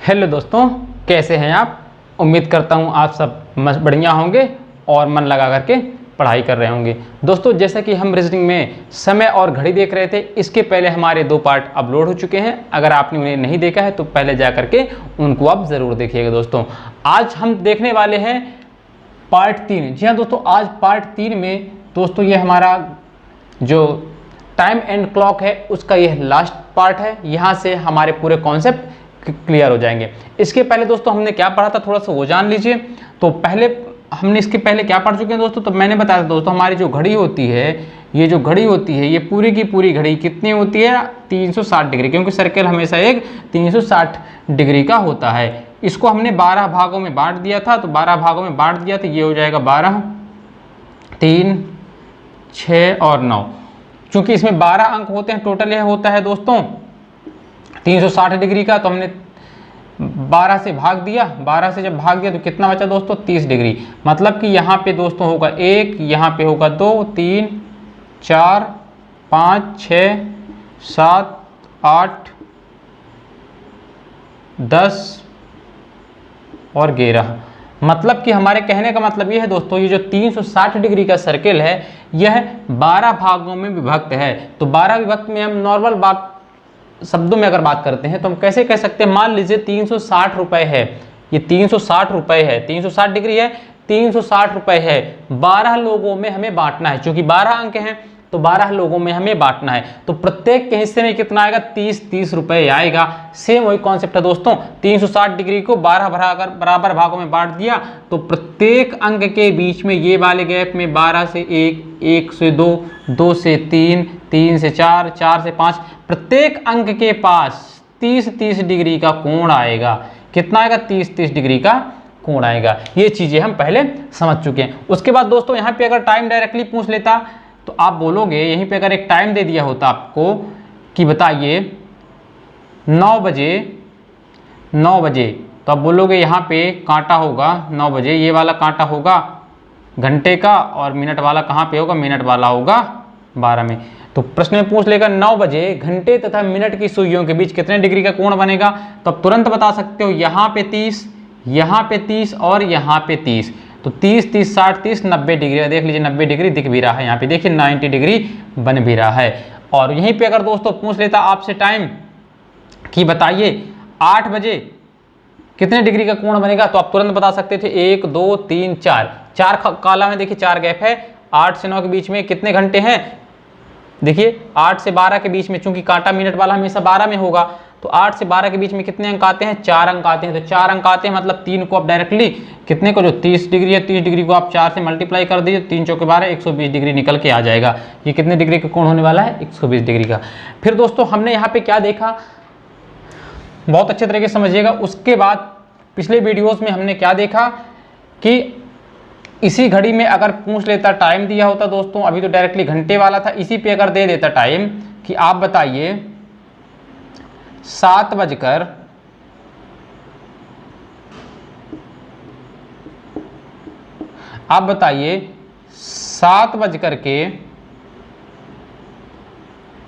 Hello दोस्तों, कैसे हैं आप। उम्मीद करता हूं आप सब बढ़िया होंगे और मन लगा करके पढ़ाई कर रहे होंगे। दोस्तों, जैसा कि हम रीजनिंग में समय और घड़ी देख रहे थे, इसके पहले हमारे 2 पार्ट अपलोड हो चुके हैं। अगर आपने उन्हें नहीं देखा है तो पहले जा करके उनको आप ज़रूर देखिएगा। दोस्तों, आज हम देखने वाले हैं पार्ट 3। जी हाँ दोस्तों, आज पार्ट 3 में दोस्तों ये हमारा जो टाइम एंड क्लॉक है उसका यह लास्ट पार्ट है। यहाँ से हमारे पूरे कॉन्सेप्ट क्लियर हो जाएंगे। इसके पहले दोस्तों हमने क्या पढ़ा था, थोड़ा सा वो जान लीजिए। तो पहले हमने इसके पहले क्या पढ़ चुके हैं दोस्तों। तो मैंने बताया था दोस्तों, हमारी जो घड़ी होती है, ये जो घड़ी होती है, ये पूरी की पूरी घड़ी कितनी होती है, 360 डिग्री, क्योंकि सर्कल हमेशा एक 360 डिग्री का होता है। इसको हमने 12 भागों में बांट दिया था। तो 12 भागों में बांट दिया तो ये हो जाएगा 12, 3, 6 और 9। चूंकि इसमें 12 अंक होते हैं, टोटल यह होता है दोस्तों 360 डिग्री का। तो हमने 12 से भाग दिया, 12 से जब भाग दिया तो कितना बचा दोस्तों, 30 डिग्री। मतलब कि यहाँ पे दोस्तों होगा 1, यहाँ पे होगा 2, 3, 4, 5, 6, 7, 8, 10 और 11। मतलब कि हमारे कहने का मतलब ये है दोस्तों, ये जो 360 डिग्री का सर्किल है यह 12 भागों में विभक्त है। तो 12 विभक्त में हम नॉर्मल बात शब्दों में अगर बात करते हैं तो हम कैसे कह सकते हैं, मान लीजिए 360 रुपए है, ये 360 रुपए है, 360 डिग्री है, 360 रुपए है। 12 लोगों में हमें बांटना है, क्योंकि 12 अंक हैं तो 12 लोगों में हमें बांटना है। तो प्रत्येक के हिस्से में कितना आएगा, 30-30 रुपए आएगा। सेम वही कॉन्सेप्ट है दोस्तों, 360 डिग्री को 12 बराबर भागों में बांट दिया तो प्रत्येक अंक के बीच में ये वाले गैप में 12 से 1, 1 से 2, 2 से 3, 3 से 4, 4 से 5, प्रत्येक अंक के पास 30-30 डिग्री का कोण आएगा। कितना आएगा, 30-30 डिग्री का कोण आएगा। ये चीजें हम पहले समझ चुके हैं। उसके बाद दोस्तों यहाँ पे अगर टाइम डायरेक्टली पूछ लेता तो आप बोलोगे, यहीं पे अगर एक टाइम दे दिया होता आपको कि बताइए 9 बजे, तो आप बोलोगे यहाँ पे कांटा होगा 9 बजे, ये वाला कांटा होगा घंटे का और मिनट वाला कहाँ पे होगा, मिनट वाला होगा 12 में। तो प्रश्न में पूछ लेगा 9 बजे घंटे तथा मिनट की सुइयों के बीच कितने डिग्री का कोण बनेगा। तो आप तुरंत बता सकते हो, यहाँ पे 30, यहाँ पे 30 और यहाँ पे 30। तो 30, 30, 60, 30, 90 डिग्री। देख लीजिए 90 डिग्री दिख भी रहा है, यहाँ पे देखिए 90 डिग्री बन भी रहा है। और यहीं पे अगर दोस्तों पूछ लेता आपसे टाइम कि बताइए 8 बजे कितने डिग्री का कोण बनेगा, तो आप तुरंत बता सकते थे 1, 2, 3, 4। 4 काला में देखिए 4 गैप है। 8 से 9 के बीच में कितने घंटे हैं, देखिए 8 से 12 के बीच में, चूंकि कांटा मिनट वाला हमेशा 12 में होगा, तो 8 से 12 के बीच में कितने अंक आते हैं, 4 अंक आते हैं। तो 4 अंक आते हैं, मतलब 3 को आप डायरेक्टली कितने को, जो 30 डिग्री है, 30 डिग्री को आप 4 से मल्टीप्लाई कर दीजिए, 3 चौके 12, 120 डिग्री निकल के आ जाएगा। ये कितने डिग्री का कोण होने वाला है, 120 डिग्री का। फिर दोस्तों हमने यहाँ पे क्या देखा, बहुत अच्छे तरीके से समझिएगा। उसके बाद पिछले वीडियोज में हमने क्या देखा कि इसी घड़ी में अगर पूछ लेता, टाइम दिया होता दोस्तों, अभी तो डायरेक्टली घंटे वाला था, इसी पे अगर दे देता टाइम कि आप बताइए 7 बजकर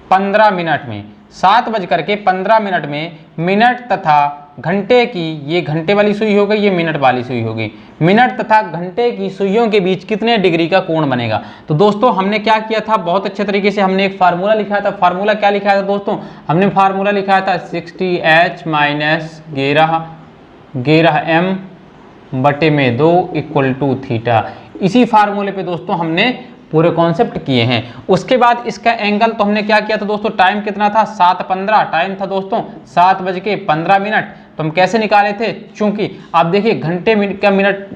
15 मिनट में, 7 बजकर के 15 मिनट में मिनट तथा घंटे की, ये घंटे वाली सुई हो गई, ये मिनट वाली सुई हो गई, मिनट तथा घंटे की सुइयों के बीच कितने डिग्री का कोण बनेगा। तो दोस्तों हमने क्या किया था, बहुत अच्छे तरीके से हमने एक फार्मूला लिखा था। फार्मूला क्या लिखा था दोस्तों, हमने फार्मूला लिखा था 60h - 11m/2 = थीटा। इसी फार्मूले पे दोस्तों हमने पूरे कॉन्सेप्ट किए हैं। उसके बाद इसका एंगल तो हमने क्या किया था दोस्तों, टाइम कितना था, 7:15 टाइम था दोस्तों, 7:15। तो हम कैसे निकाले थे, चूंकि आप देखिए घंटे मिनट का मिनट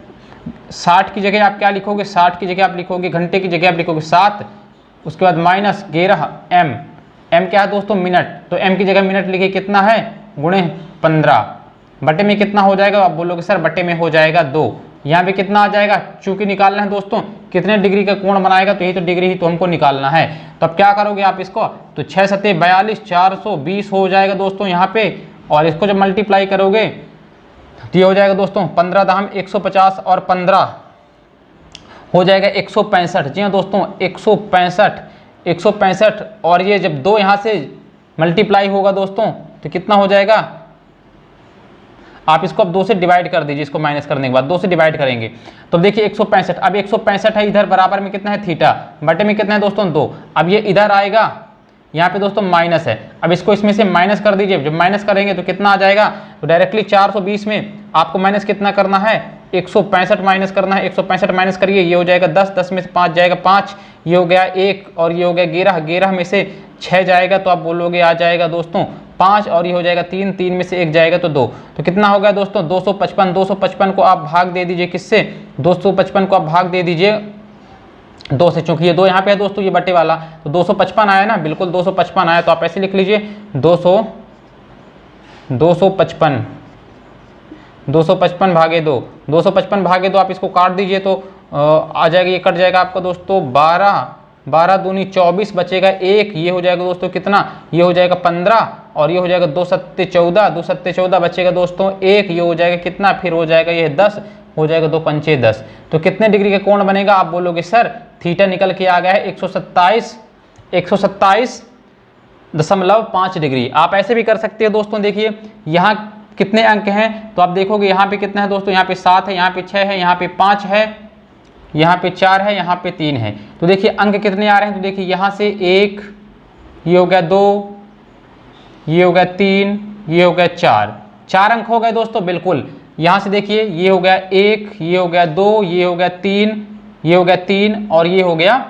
60 की जगह आप क्या लिखोगे, 60 की जगह आप लिखोगे, घंटे की जगह आप लिखोगे 7, उसके बाद -11m, m क्या है दोस्तों, मिनट। तो m की जगह मिनट लिखिए, कितना है, गुणे 15 बटे में कितना हो जाएगा, आप बोलोगे सर बटे में हो जाएगा 2। यहाँ पे कितना आ जाएगा, चूंकि निकालना है दोस्तों कितने डिग्री का कोण बनाएगा, तो यही तो डिग्री ही तो हमको निकालना है। तो अब क्या करोगे आप इसको, तो 6 × 7 = 42, 420 हो जाएगा दोस्तों यहाँ पे। और इसको जब मल्टीप्लाई करोगे तो ये हो जाएगा दोस्तों 15 दाम 150 और 15 हो जाएगा 165। जी हाँ दोस्तों 165 और ये जब 2 यहाँ से मल्टीप्लाई होगा दोस्तों तो कितना हो जाएगा आप इसको अब 2 से डिवाइड कर दीजिए, इसको माइनस करने के बाद 2 से डिवाइड करेंगे तो देखिए 165। अब 165 है, इधर बराबर में कितना है थीटा, बटे में कितना है दोस्तों 2। अब ये इधर आएगा, यहाँ पे दोस्तों माइनस है, अब इसको इसमें से माइनस कर दीजिए। जब माइनस करेंगे तो कितना आ जाएगा, तो डायरेक्टली 420 में आपको माइनस कितना करना है, 165 माइनस करना है। 165 माइनस करिए, ये हो जाएगा 10, 10 में से 5 जाएगा 5, ये हो गया 1 और ये हो गया 11, 11 में से 6 जाएगा तो आप बोलोगे आ जाएगा दोस्तों 5 और ये हो जाएगा 3, 3 में से 1 जाएगा तो 2। तो कितना हो गया दोस्तों 255। 255 को आप भाग दे दीजिए किससे, 255 को आप भाग दे दीजिए 2 से, चूंकि ये 2 यहाँ पे है दोस्तों, ये बटे वाला, तो 255 आया ना, बिल्कुल 255 आया। तो आप ऐसे लिख लीजिए 255 भागे 2, 255 भागे 2 आप इसको काट दीजिए तो आ जाएगा, ये कट जाएगा आपका दोस्तों 12, 12 दूनी 24 बचेगा 1, ये हो जाएगा दोस्तों कितना, ये हो जाएगा 15 और ये हो जाएगा 2 सत्ते 14, 2 सत्ते 14 बचेगा दोस्तों 1, ये हो जाएगा कितना, फिर हो जाएगा ये 10, हो जाएगा 2 पंचे 10। तो कितने डिग्री का कोण बनेगा, आप बोलोगे सर थीटा निकल के आ गया है 127.5 डिग्री। आप ऐसे भी कर सकते हैं दोस्तों, देखिए यहाँ कितने अंक हैं तो आप देखोगे यहाँ पे कितना है दोस्तों, यहाँ पे 7 है, यहाँ पे 6 है, यहाँ पे 5 है, यहाँ पे 4 है, यहाँ पे 3 है। तो देखिए अंक कितने आ रहे हैं, तो देखिए यहाँ से 1, ये हो गया 2, ये हो गया 3, ये हो गया 4, 4 अंक हो गए दोस्तों बिल्कुल। यहाँ से देखिए ये हो गया 1, ये हो गया 2, ये हो गया 3, ये हो गया 3 और ये हो गया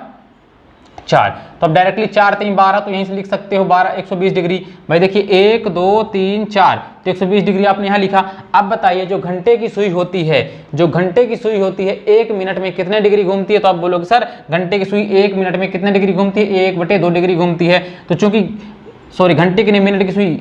4। तो अब डायरेक्टली 4 3 12, तो यहीं से लिख सकते हो 12 120 डिग्री। भाई देखिए 1 2 3 4 तो 120 डिग्री आपने यहाँ लिखा। अब बताइए जो घंटे की सुई होती है, जो घंटे की सुई होती है 1 मिनट में कितने डिग्री घूमती है, तो आप बोलोगे सर घंटे की सुई 1 मिनट में कितने डिग्री घूमती है, 1/2 डिग्री घूमती है। तो चूंकि सॉरी घंटे की नहीं, मिनट की सुई,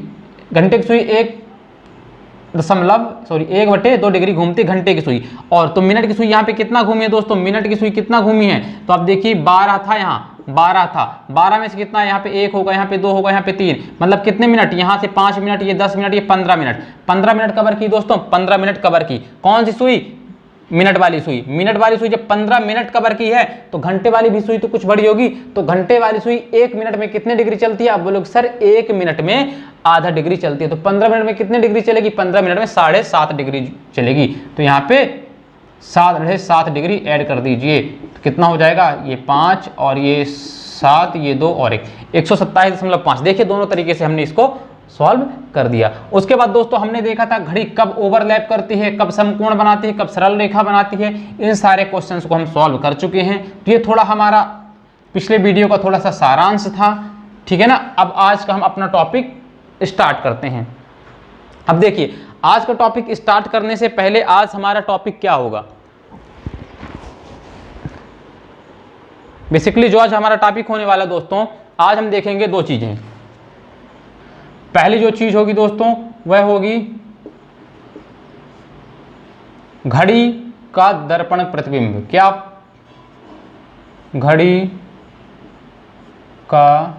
घंटे की सुई 1/2 डिग्री घूमती है घंटे की सुई। और तो मिनट की सुई यहाँ पे कितना घूमी है दोस्तों, मिनट की सुई कितना घूमी है, तो आप देखिए 12 था, यहाँ 12 था, 12 में से कितना, यहाँ पे 1 होगा, यहाँ पे 2 होगा, यहाँ पे 3, मतलब कितने मिनट, यहाँ से 5 मिनट, ये 10 मिनट, ये 15 मिनट, 15 मिनट कवर की दोस्तों, 15 मिनट कवर की। कौन सी सुई, मिनट वाली सुई। मिनट वाली सुई जब 15 मिनट कवर की है तो घंटे वाली भी सुई तो कुछ बड़ी होगी। तो घंटे वाली सुई 1 मिनट में कितने डिग्री चलती है, आप बोलोगे सर 1 मिनट में आधा डिग्री चलती है। तो 15 मिनट में कितने डिग्री चलेगी, 15 मिनट में 7.5 डिग्री चलेगी। तो यहाँ पे 7 डिग्री ऐड कर दीजिए, तो कितना हो जाएगा, ये 5 और ये 7, ये 2 और 1, 127.5। देखिए दोनों तरीके से हमने इसको सॉल्व कर दिया। उसके बाद दोस्तों हमने देखा था घड़ी कब ओवरलैप करती है, कब समकोण बनाती है, कब सरल रेखा बनाती है। इन सारे क्वेश्चंस को हम सॉल्व कर चुके हैं। तो ये थोड़ा हमारा पिछले वीडियो का थोड़ा सा सारांश था, ठीक है ना। अब आज का हम अपना टॉपिक स्टार्ट करते हैं। अब देखिए आज का टॉपिक स्टार्ट करने से पहले आज हमारा टॉपिक क्या होगा। बेसिकली जो आज हमारा टॉपिक होने वाला दोस्तों, आज हम देखेंगे 2 चीजें। पहली जो चीज होगी दोस्तों वह होगी घड़ी का दर्पण प्रतिबिंब। क्या, घड़ी का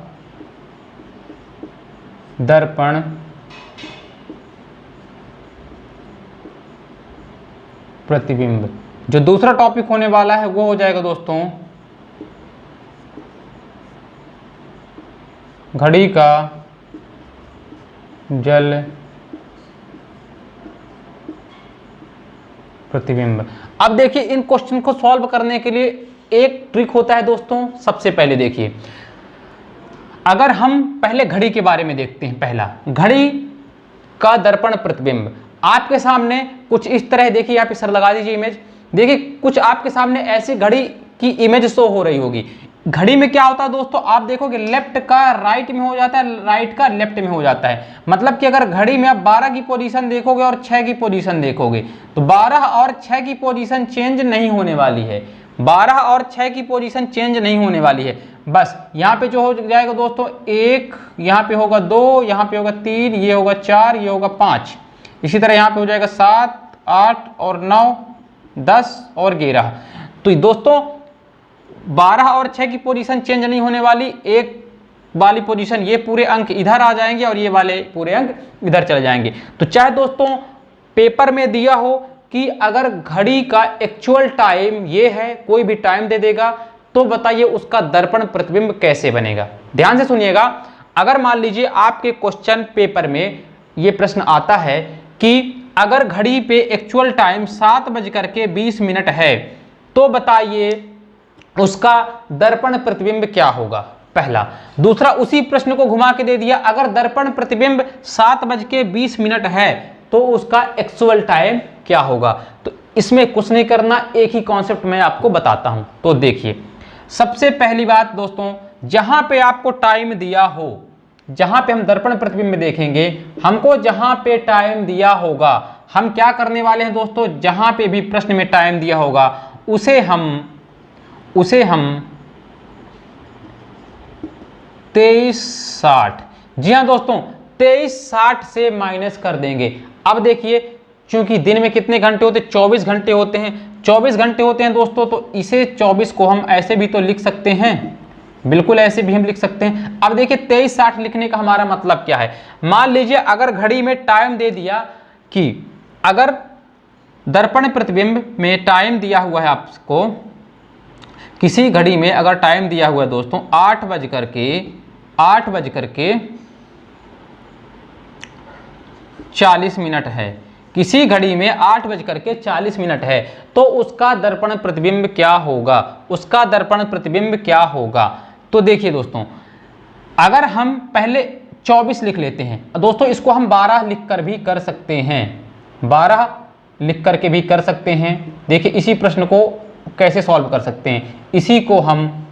दर्पण प्रतिबिंब। जो दूसरा टॉपिक होने वाला है वो हो जाएगा दोस्तों घड़ी का जल प्रतिबिंब। अब देखिए इन क्वेश्चन को सॉल्व करने के लिए एक ट्रिक होता है दोस्तों। सबसे पहले देखिए, अगर हम पहले घड़ी के बारे में देखते हैं। पहला, घड़ी का दर्पण प्रतिबिंब। आपके सामने कुछ इस तरह, देखिए यहाँ पे सर लगा दीजिए इमेज। देखिए कुछ आपके सामने ऐसी घड़ी की इमेज शो हो रही होगी। घड़ी में क्या होता है दोस्तों, आप देखोगे लेफ्ट का राइट में हो जाता है, राइट का लेफ्ट में हो जाता है। मतलब कि अगर घड़ी में आप 12 की पोजीशन देखोगे और 6 की पोजीशन देखोगे तो 12 और 6 की पोजीशन चेंज नहीं होने वाली है। 12 और 6 की पोजीशन चेंज नहीं होने वाली है। बस यहाँ पे जो हो जाएगा दोस्तों 1, यहाँ पे होगा 2, यहाँ पे होगा 3, ये होगा 4, ये होगा 5। इसी तरह यहाँ पे हो जाएगा 7, 8 और 9, 10 और 11। तो दोस्तों 12 और 6 की पोजीशन चेंज नहीं होने वाली। एक वाली पोजीशन, ये पूरे अंक इधर आ जाएंगे और ये वाले पूरे अंक इधर चले जाएंगे। तो चाहे दोस्तों पेपर में दिया हो कि अगर घड़ी का एक्चुअल टाइम ये है, कोई भी टाइम दे देगा, तो बताइए उसका दर्पण प्रतिबिंब कैसे बनेगा। ध्यान से सुनिएगा। अगर मान लीजिए आपके क्वेश्चन पेपर में ये प्रश्न आता है कि अगर घड़ी पे एक्चुअल टाइम 7:20 है तो बताइए उसका दर्पण प्रतिबिंब क्या होगा, पहला। दूसरा, उसी प्रश्न को घुमा के दे दिया, अगर दर्पण प्रतिबिंब 7:20 है तो उसका एक्चुअल टाइम क्या होगा। तो इसमें कुछ नहीं करना, एक ही कॉन्सेप्ट मैं आपको बताता हूं। तो देखिए, सबसे पहली बात दोस्तों, जहां पे आपको टाइम दिया हो, जहां पे हम दर्पण प्रतिबिंब देखेंगे, हमको जहां पे टाइम दिया होगा, हम क्या करने वाले हैं दोस्तों, जहां पे भी प्रश्न में टाइम दिया होगा उसे हम 23:60, जी हाँ दोस्तों, 23:60 से माइनस कर देंगे। अब देखिए, चूंकि दिन में कितने घंटे होते हैं, 24 घंटे होते हैं, 24 घंटे होते हैं दोस्तों, तो इसे 24 को हम ऐसे भी तो लिख सकते हैं, बिल्कुल ऐसे भी हम लिख सकते हैं। अब देखिए 23:60 लिखने का हमारा मतलब क्या है, मान लीजिए अगर घड़ी में टाइम दे दिया कि अगर दर्पण प्रतिबिंब में टाइम दिया हुआ है आपको, किसी घड़ी में अगर टाइम दिया हुआ है दोस्तों 8:40 है, किसी घड़ी में 8:40 है, तो उसका दर्पण प्रतिबिंब क्या होगा, उसका दर्पण प्रतिबिंब क्या होगा। तो देखिए दोस्तों, अगर हम पहले 24 लिख लेते हैं दोस्तों, इसको हम 12 लिख कर भी कर सकते हैं, 12 लिख करके भी कर सकते हैं। देखिए इसी प्रश्न को कैसे सॉल्व कर सकते हैं, इसी को हम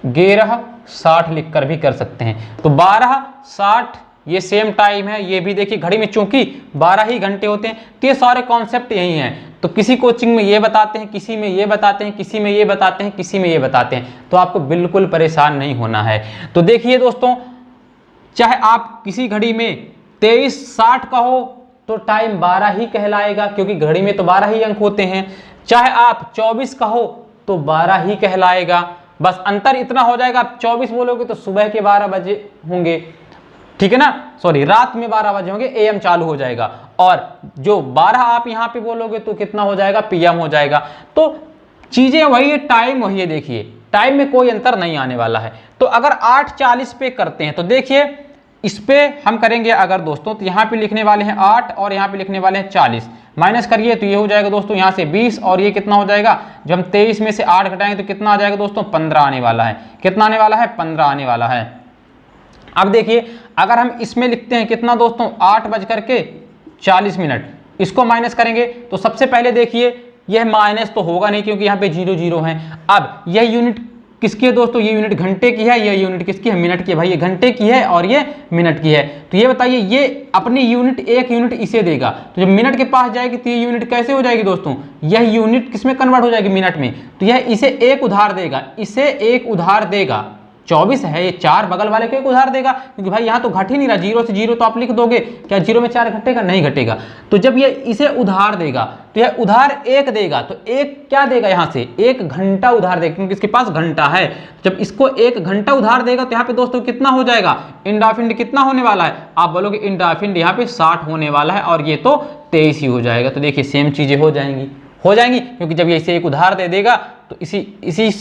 11:60 लिख कर भी कर सकते हैं। तो 12:60 ये सेम टाइम है, ये भी देखिए घड़ी में चूंकि 12 ही घंटे होते हैं, तो ये सारे कॉन्सेप्ट यही हैं। तो किसी कोचिंग में ये बताते हैं, किसी में ये बताते हैं, किसी में ये बताते हैं, किसी में ये बताते हैं, तो आपको बिल्कुल परेशान नहीं होना है। तो देखिए दोस्तों, चाहे आप किसी घड़ी में 23:60 का हो तो टाइम 12 ही कहलाएगा, क्योंकि घड़ी में तो 12 ही अंक होते हैं। चाहे आप 24 का हो तो 12 ही कहलाएगा, बस अंतर इतना हो जाएगा, आप 24 बोलोगे तो सुबह के 12 बजे होंगे, ठीक है ना, सॉरी रात में 12 बजे होंगे, एएम चालू हो जाएगा, और जो 12 आप यहाँ पे बोलोगे तो कितना हो जाएगा, पीएम हो जाएगा। तो चीजें वही है, टाइम वही है, देखिए टाइम में कोई अंतर नहीं आने वाला है। तो अगर 8:40 पे करते हैं तो देखिए इस पे हम करेंगे अगर दोस्तों, तो यहाँ पे लिखने वाले हैं 8 और यहाँ पे लिखने वाले हैं 40, माइनस करिए तो ये हो जाएगा दोस्तों यहाँ से 20, और ये कितना हो जाएगा, जब हम 23 में से 8 घटाएंगे तो कितना आ जाएगा दोस्तों, 15 आने वाला है। कितना आने वाला है, 15 आने वाला है। अब देखिए अगर हम इसमें लिखते हैं कितना दोस्तों, 8:40, इसको माइनस करेंगे तो सबसे पहले देखिए यह माइनस तो होगा नहीं, क्योंकि यहाँ पे 0 0 है। अब यह यूनिट किसकी है दोस्तों, ये यूनिट घंटे की है, ये यूनिट किसकी है, मिनट की है। भाई ये घंटे की है और ये मिनट की है, तो ये बताइए ये अपनी यूनिट, एक यूनिट इसे देगा, तो जब मिनट के पास जाएगी तो ये यूनिट कैसे हो जाएगी दोस्तों, यह यूनिट किसमें कन्वर्ट हो जाएगी, मिनट में। तो यह इसे एक उधार देगा, इसे एक उधार देगा। 24 है, ये 4 बगल वाले को एक उधार देगा, क्योंकि भाई यहाँ तो घट ही नहीं रहा, 0 से 0 तो आप लिख दोगे, क्या 0 में 4 घटेगा, नहीं घटेगा। तो जब ये इसे उधार देगा तो यह उधार 1 देगा, तो 1 क्या देगा, यहाँ से 1 घंटा उधार देगा, क्योंकि इसके पास घंटा है। जब इसको 1 घंटा उधार देगा तो यहाँ पे दोस्तों कितना हो जाएगा, इंड ऑफ इंड कितना होने वाला है, आप बोलोगे इंड ऑफ इंड यहाँ पे 60 होने वाला है, और ये तो 23 ही हो जाएगा। तो देखिए सेम चीजें हो जाएंगी, क्योंकि जब ये इसे एक उधार दे देगा तो इसी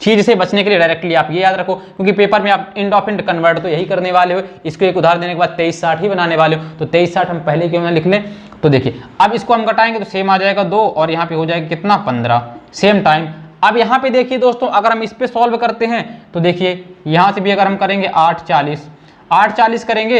चीज से बचने के लिए डायरेक्टली आप ये याद रखो, क्योंकि पेपर में आप इंड ऑफ इंड कन्वर्ट तो यही करने वाले हो, इसको एक उधार देने के बाद 23:60 ही बनाने वाले हो, तो 23:60 हम पहले क्यों ना लिख लें। तो देखिए अब इसको हम घटाएंगे तो सेम आ जाएगा 2, और यहाँ पे हो जाएगा कितना, 15, सेम टाइम। अब यहाँ पे देखिए दोस्तों, अगर हम इस पे सॉल्व करते हैं तो देखिए यहाँ से भी अगर हम करेंगे 8:40 करेंगे।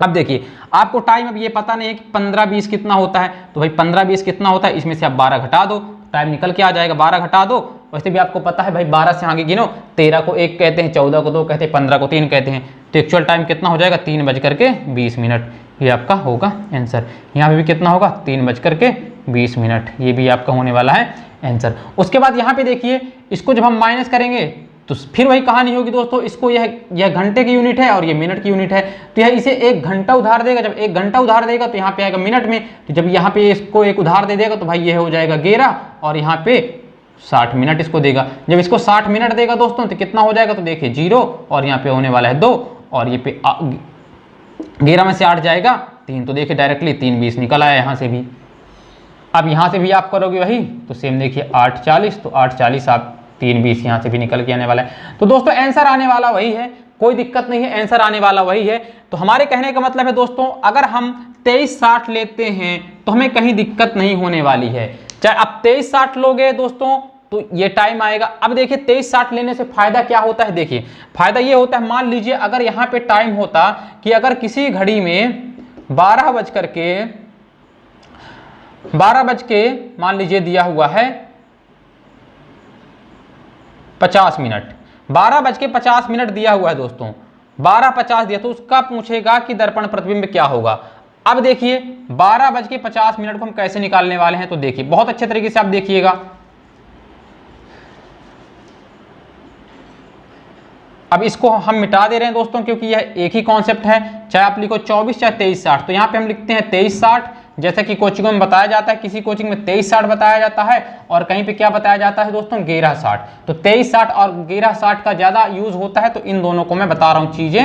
अब देखिए आपको टाइम अब ये पता नहीं है कि 15-20 कितना होता है, तो भाई 15-20 कितना होता है, इसमें से आप 12 घटा दो, टाइम निकल के आ जाएगा, 12 घटा दो। वैसे भी आपको पता है भाई 12 से आगे गिनो, 13 को 1 कहते हैं, 14 को 2 कहते हैं, 15 को 3 कहते हैं, तो एक्चुअल टाइम कितना हो जाएगा, 3:20। ये आपका होगा आंसर। यहाँ पे भी कितना होगा, 3:20, ये भी आपका होने वाला है आंसर। उसके बाद यहाँ पे देखिए इसको जब हम माइनस करेंगे तो फिर वही कहानी होगी दोस्तों, इसको यह घंटे की यूनिट है और ये मिनट की यूनिट है, तो यह इसे 1 घंटा उधार देगा। जब 1 घंटा उधार देगा तो यहाँ पे आएगा मिनट में, तो जब यहाँ पे इसको 1 उधार दे देगा तो भाई ये हो जाएगा 11, और यहाँ पे 60 मिनट इसको देगा। जब इसको 60 मिनट देगा दोस्तों तो कितना हो जाएगा, तो देखिए 0, और यहाँ पे होने वाला है 2, और ये पे 11 में से 8 जाएगा 3, तो देखिए डायरेक्टली 3:20 निकल आया यहाँ से भी। अब यहाँ से भी आप करोगे वही, तो सेम देखिए 8:40, तो 8:40 आप 3:20 यहाँ से भी निकल के आने वाला है। तो दोस्तों आंसर आने वाला वही है, कोई दिक्कत नहीं है, आंसर आने वाला वही है। तो हमारे कहने का मतलब है दोस्तों, अगर हम 23:60 लेते हैं तो हमें कहीं दिक्कत नहीं होने वाली है। चाहे आप 23:60 लोगे दोस्तों तो ये टाइम आएगा। अब देखिए 23:60 लेने से फायदा क्या होता है, देखिए फायदा ये होता है, मान लीजिए अगर यहाँ पे टाइम होता कि अगर किसी घड़ी में 12 बज के मान लीजिए दिया हुआ है 50 मिनट, 12:50 दिया हुआ है दोस्तों, 12:50 दिया तो उसका पूछेगा कि दर्पण प्रतिबिंब क्या होगा। अब देखिए 12:50 को हम कैसे निकालने वाले हैं, तो देखिए बहुत अच्छे तरीके से आप देखिएगा। अब इसको हम मिटा दे रहे हैं दोस्तों क्योंकि यह एक ही कॉन्सेप्ट है, चाहे आप लिखो 24 चाहे 23:60, तो यहाँ पे हम लिखते हैं 23:60, जैसा कि कोचिंग में बताया जाता है, किसी कोचिंग में 23:60 बताया जाता है और कहीं पे क्या बताया जाता है दोस्तों 11:60, तो 23:60 और 11:60 का ज्यादा यूज होता है, तो इन दोनों को मैं बता रहा हूँ चीजें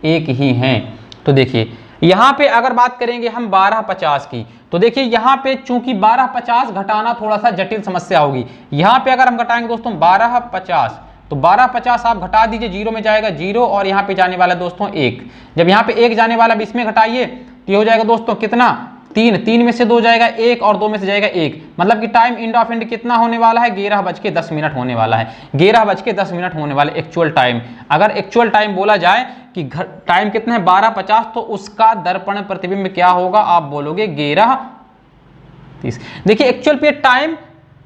एक ही हैं। तो देखिए यहाँ पे अगर बात करेंगे हम 12:50 की, तो देखिए यहाँ पे चूंकि 12:50 घटाना थोड़ा सा जटिल समस्या होगी। यहाँ पे अगर हम घटाएंगे दोस्तों 12:50 तो 12:50 आप घटा दीजिए, जीरो में जाएगा जीरो और यहाँ पे जाने वाला दोस्तों 1, जब यहाँ पे 1 जाने वाला 20 में घटाइए तो ये हो जाएगा दोस्तों कितना 3 में से 2 जाएगा 1 और 2 में से जाएगा 1, मतलब कि टाइम इंड ऑफ इंड कितना होने वाला है 11:10 होने वाला है, 11:10 होने वाला एक्चुअल टाइम। अगर एक्चुअल टाइम बोला जाए कि टाइम कितना है 12:50 तो उसका दर्पण प्रतिबिंब क्या होगा, आप बोलोगे 11:30। देखिए एक्चुअल पे टाइम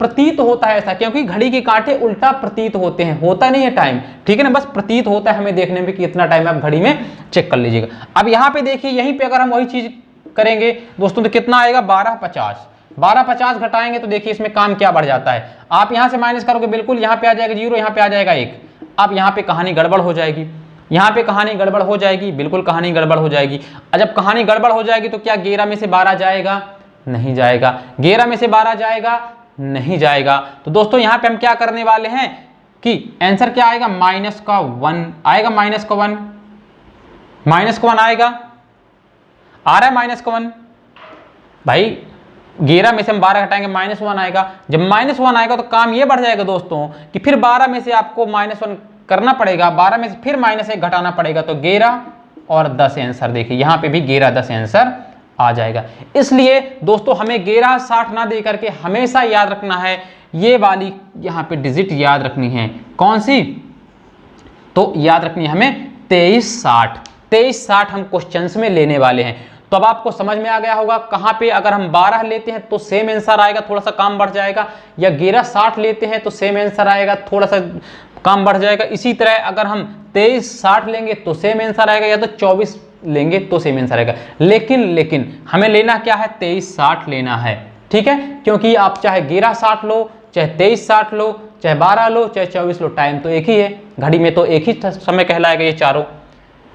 प्रतीत होता है ऐसा, क्योंकि घड़ी के कांटे उल्टा प्रतीत होते हैं, होता नहीं है टाइम, ठीक है ना, बस प्रतीत होता है हमें देखने में कि इतना टाइम आप घड़ी में चेक कर लीजिएगा। अब यहाँ पे देखिए यहीं पे अगर हम वही चीज करेंगे दोस्तों तो कितना आएगा 12:50 घटाएंगे तो देखिए इसमें काम क्या बढ़ जाता है, आप यहाँ से माइनस करोगे बिल्कुल यहाँ पे आ जाएगा 0, यहाँ पे आ जाएगा 1। अब यहाँ पे कहानी गड़बड़ हो जाएगी, यहाँ पे कहानी गड़बड़ हो जाएगी, बिल्कुल कहानी गड़बड़ हो जाएगी। जब कहानी गड़बड़ हो जाएगी तो क्या 11 में से 12 जाएगा, नहीं जाएगा, 11 में से 12 जाएगा, नहीं जाएगा। तो दोस्तों यहाँ पे हम क्या करने वाले हैं कि आंसर क्या आएगा -1 आएगा, -1 आएगा, आ रहा है -1 भाई, 11 में से हम 12 घटाएंगे -1 आएगा। जब -1 आएगा तो काम ये बढ़ जाएगा दोस्तों कि फिर 12 में से आपको -1 करना पड़ेगा, 12 में से फिर -1 घटाना पड़ेगा, तो 11 और 10 आंसर, देखिए यहाँ पे भी 11-10 आंसर आ जाएगा। इसलिए दोस्तों हमें 11:60 ना दे करके हमेशा याद रखना है ये वाली यहाँ पे डिजिट याद रखनी है, कौन सी, तो याद रखनी है हमें 23:60 हम क्वेश्चंस में लेने वाले हैं। तो अब आपको समझ में आ गया होगा कहाँ पे अगर हम 12 लेते हैं तो सेम आंसर आएगा, थोड़ा सा काम बढ़ जाएगा, या 11:60 लेते हैं तो सेम आंसर आएगा, थोड़ा सा काम बढ़ जाएगा। इसी तरह अगर हम 23:60 लेंगे तो सेम आंसर आएगा, या तो 24 लेंगे तो सेम आंसर आएगा। लेकिन हमें लेना क्या है 23:60 लेना है, ठीक है, क्योंकि आप चाहे 11:60 लो, चाहे 23:60 लो, चाहे 12 लो, चाहे 24 लो, टाइम तो एक ही है, घड़ी में तो एक ही समय कहलाएगा ये चारों,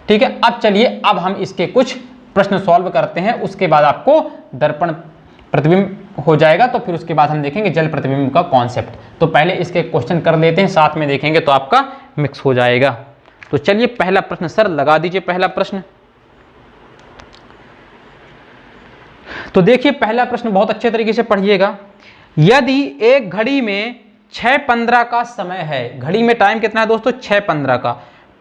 ठीक है। अब चलिए अब हम इसके कुछ प्रश्न सॉल्व करते हैं, उसके बाद आपको दर्पण प्रतिबिंब हो जाएगा, तो फिर उसके बाद हम देखेंगे जल प्रतिबिंब का कॉन्सेप्ट। तो पहले इसके क्वेश्चन कर लेते हैं, साथ में देखेंगे तो आपका मिक्स हो जाएगा। तो चलिए पहला प्रश्न सर लगा दीजिए, पहला प्रश्न। तो देखिए पहला प्रश्न बहुत अच्छे तरीके से पढ़िएगा। यदि एक घड़ी में 6:15 का समय है, घड़ी में टाइम कितना है दोस्तों 6:15 का,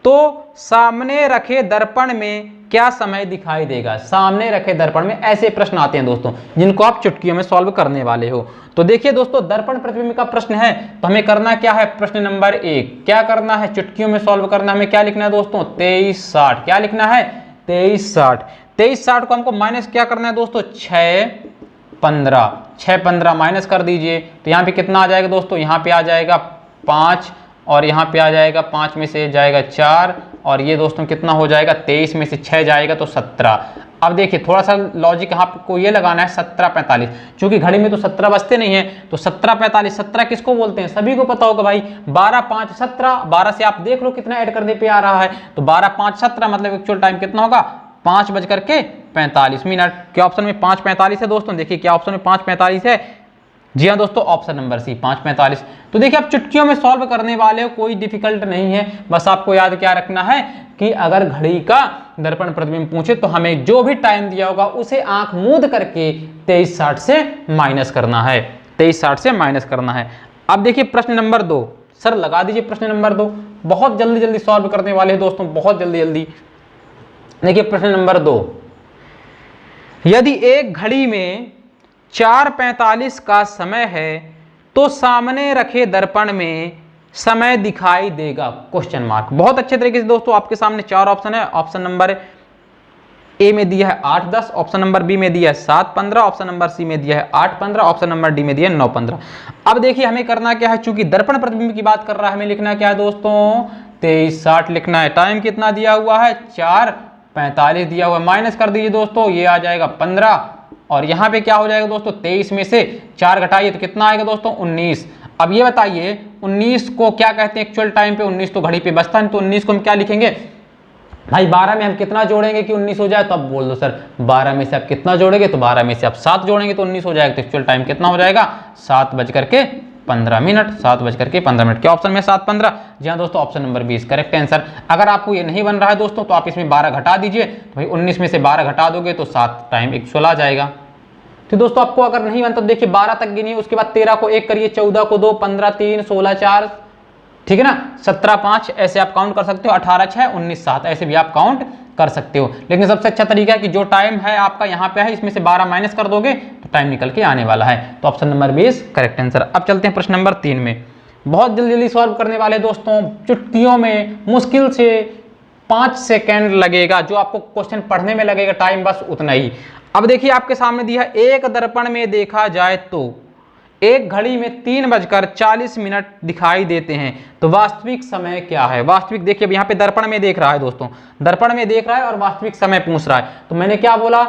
तो सामने रखे दर्पण में क्या समय दिखाई देगा। सामने रखे दर्पण में ऐसे प्रश्न आते हैं दोस्तों जिनको आप चुटकियों में सॉल्व करने वाले हो। तो देखिए दोस्तों दर्पण प्रतिबिंब का प्रश्न है, तो हमें करना क्या है, प्रश्न नंबर 1 क्या करना है, चुटकियों में सॉल्व करना। हमें क्या लिखना है दोस्तों 23:60, क्या लिखना है 23:60 को हमको माइनस क्या करना है दोस्तों 6:15 माइनस कर दीजिए, तो यहाँ पे कितना आ जाएगा दोस्तों, यहाँ पे आ जाएगा 5 और यहाँ पे आ जाएगा 5 में से जाएगा 4 और ये दोस्तों कितना हो जाएगा 23 में से 6 जाएगा तो 17। अब देखिए थोड़ा सा लॉजिक यहाँ को ये लगाना है 17:45, क्योंकि घड़ी में तो 17 बजते नहीं है, तो 17:45, 17 किसको बोलते हैं सभी को पता होगा भाई, 12 5 17, 12 से आप देख लो कितना ऐड करने पे आ रहा है, तो 12 5 17 मतलब एक्चुअल टाइम कितना होगा 5:45। क्या ऑप्शन में 5:45 है दोस्तों, देखिए क्या ऑप्शन में 5:45 है, जी हाँ दोस्तों ऑप्शन नंबर सी 5:45। तो देखिए आप चुटकियों में सॉल्व करने वाले हो, कोई डिफिकल्ट नहीं है, बस आपको याद क्या रखना है कि अगर घड़ी का दर्पण प्रतिबिंब पूछे तो हमें जो भी टाइम दिया होगा उसे आंख मूंद करके 23:60 से माइनस करना है, 23:60 से माइनस करना है। अब देखिए प्रश्न नंबर 2 सर लगा दीजिए, प्रश्न नंबर 2 बहुत जल्दी सॉल्व करने वाले हैं दोस्तों, बहुत जल्दी। देखिए प्रश्न नंबर 2, यदि एक घड़ी में 4:45 का समय है तो सामने रखे दर्पण में समय दिखाई देगा, क्वेश्चन मार्क। बहुत अच्छे तरीके से दोस्तों आपके सामने 4 ऑप्शन है। ऑप्शन नंबर ए में दिया है 8:10, ऑप्शन नंबर बी में दिया है 7:15, ऑप्शन नंबर सी में दिया है 8:15, ऑप्शन नंबर डी में दिया है 9:15। अब देखिए हमें करना क्या है, चूंकि दर्पण प्रतिबिंब की बात कर रहा है, हमें लिखना क्या है दोस्तों, 23:60 लिखना है। टाइम कितना दिया हुआ है, 4:45 दिया हुआ है। माइनस कर दीजिए दोस्तों, ये आ जाएगा 15, और यहाँ पे क्या हो जाएगा दोस्तों, 23 में से 4 घटाइए तो कितना आएगा दोस्तों, 19। अब ये बताइए 19 को क्या कहते हैं एक्चुअल टाइम पे, 19 तो घड़ी पे बचता है, तो 19 को हम क्या लिखेंगे भाई, 12 में हम कितना जोड़ेंगे कि 19 हो जाए, तो अब बोल दो सर 12 में से आप कितना जोड़ेंगे, तो 12 में से आप 7 जोड़ेंगे तो 19 हो जाएगा। तो एक्चुअल टाइम कितना हो जाएगा, 7:15। 7:15 क्या ऑप्शन में 7:15? जी हाँ दोस्तों, ऑप्शन नंबर 20 करेक्ट आंसर। अगर आपको ये नहीं बन रहा है दोस्तों तो आप इसमें 12 घटा दीजिए, तो भाई 19 में से 12 घटा दोगे तो 7 टाइम एक्चुअल आ जाएगा। तो दोस्तों आपको अगर नहीं बनता तो देखिए 12 तक गिनिए, उसके बाद 13 को 1 करिए, 14 को 2, 15 3, 16 4, ठीक है ना, 17 5, ऐसे आप काउंट कर सकते हो, 18 6, 19 7, ऐसे भी आप काउंट कर सकते हो। लेकिन सबसे अच्छा तरीका है कि जो टाइम है आपका यहाँ पे है, इसमें से 12 माइनस कर दोगे तो टाइम निकल के आने वाला है। तो ऑप्शन नंबर 20 करेक्ट आंसर। अब चलते हैं प्रश्न नंबर 3 में। बहुत जल्दी जल्दी सॉल्व करने वाले दोस्तों, चुटकियों में मुश्किल से 5 सेकेंड लगेगा, जो आपको क्वेश्चन पढ़ने में लगेगा टाइम बस उतना ही। अब देखिए आपके सामने दिया है, एक दर्पण में देखा जाए तो एक घड़ी में 3:40 दिखाई देते हैं, तो वास्तविक समय क्या है। वास्तविक देखिए अब यहाँ पे दर्पण में देख रहा है दोस्तों, दर्पण में देख रहा है और वास्तविक समय पूछ रहा है। तो मैंने क्या बोला,